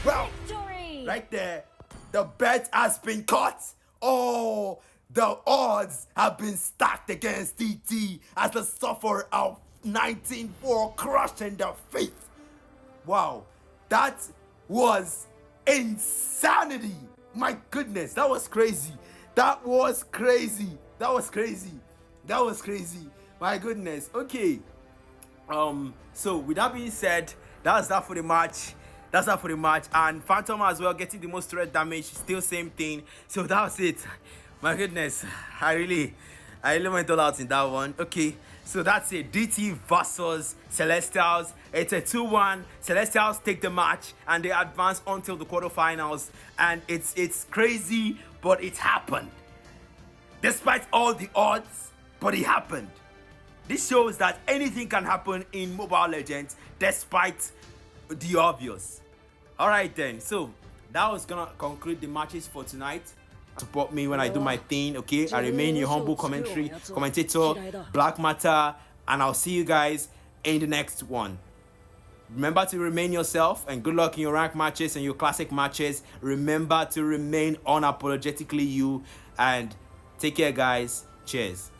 Well, right there, the bet has been cut. Oh, the odds have been stacked against DT as the sufferer of 19-4 crushing the faith. Wow, that was insanity. My goodness, that was crazy. That was crazy. My goodness. Okay. So with that being said, that's that for the match. And Phantom as well getting the most threat damage. Still same thing. So that was it. My goodness, I really went all out in that one. Okay, so that's it. DT versus Celestials. It's a 2-1. Celestials take the match and they advance until the quarterfinals. And it's crazy, but it happened. Despite all the odds, but it happened. This shows that anything can happen in Mobile Legends despite the obvious. Alright then, so that was gonna conclude the matches for tonight. Support me when I do my thing, okay? I remain your humble commentator, Blakkmatter, and I'll see you guys in the next one. Remember to remain yourself, and good luck in your rank matches and your classic matches. Remember to remain unapologetically you, and take care, guys. Cheers.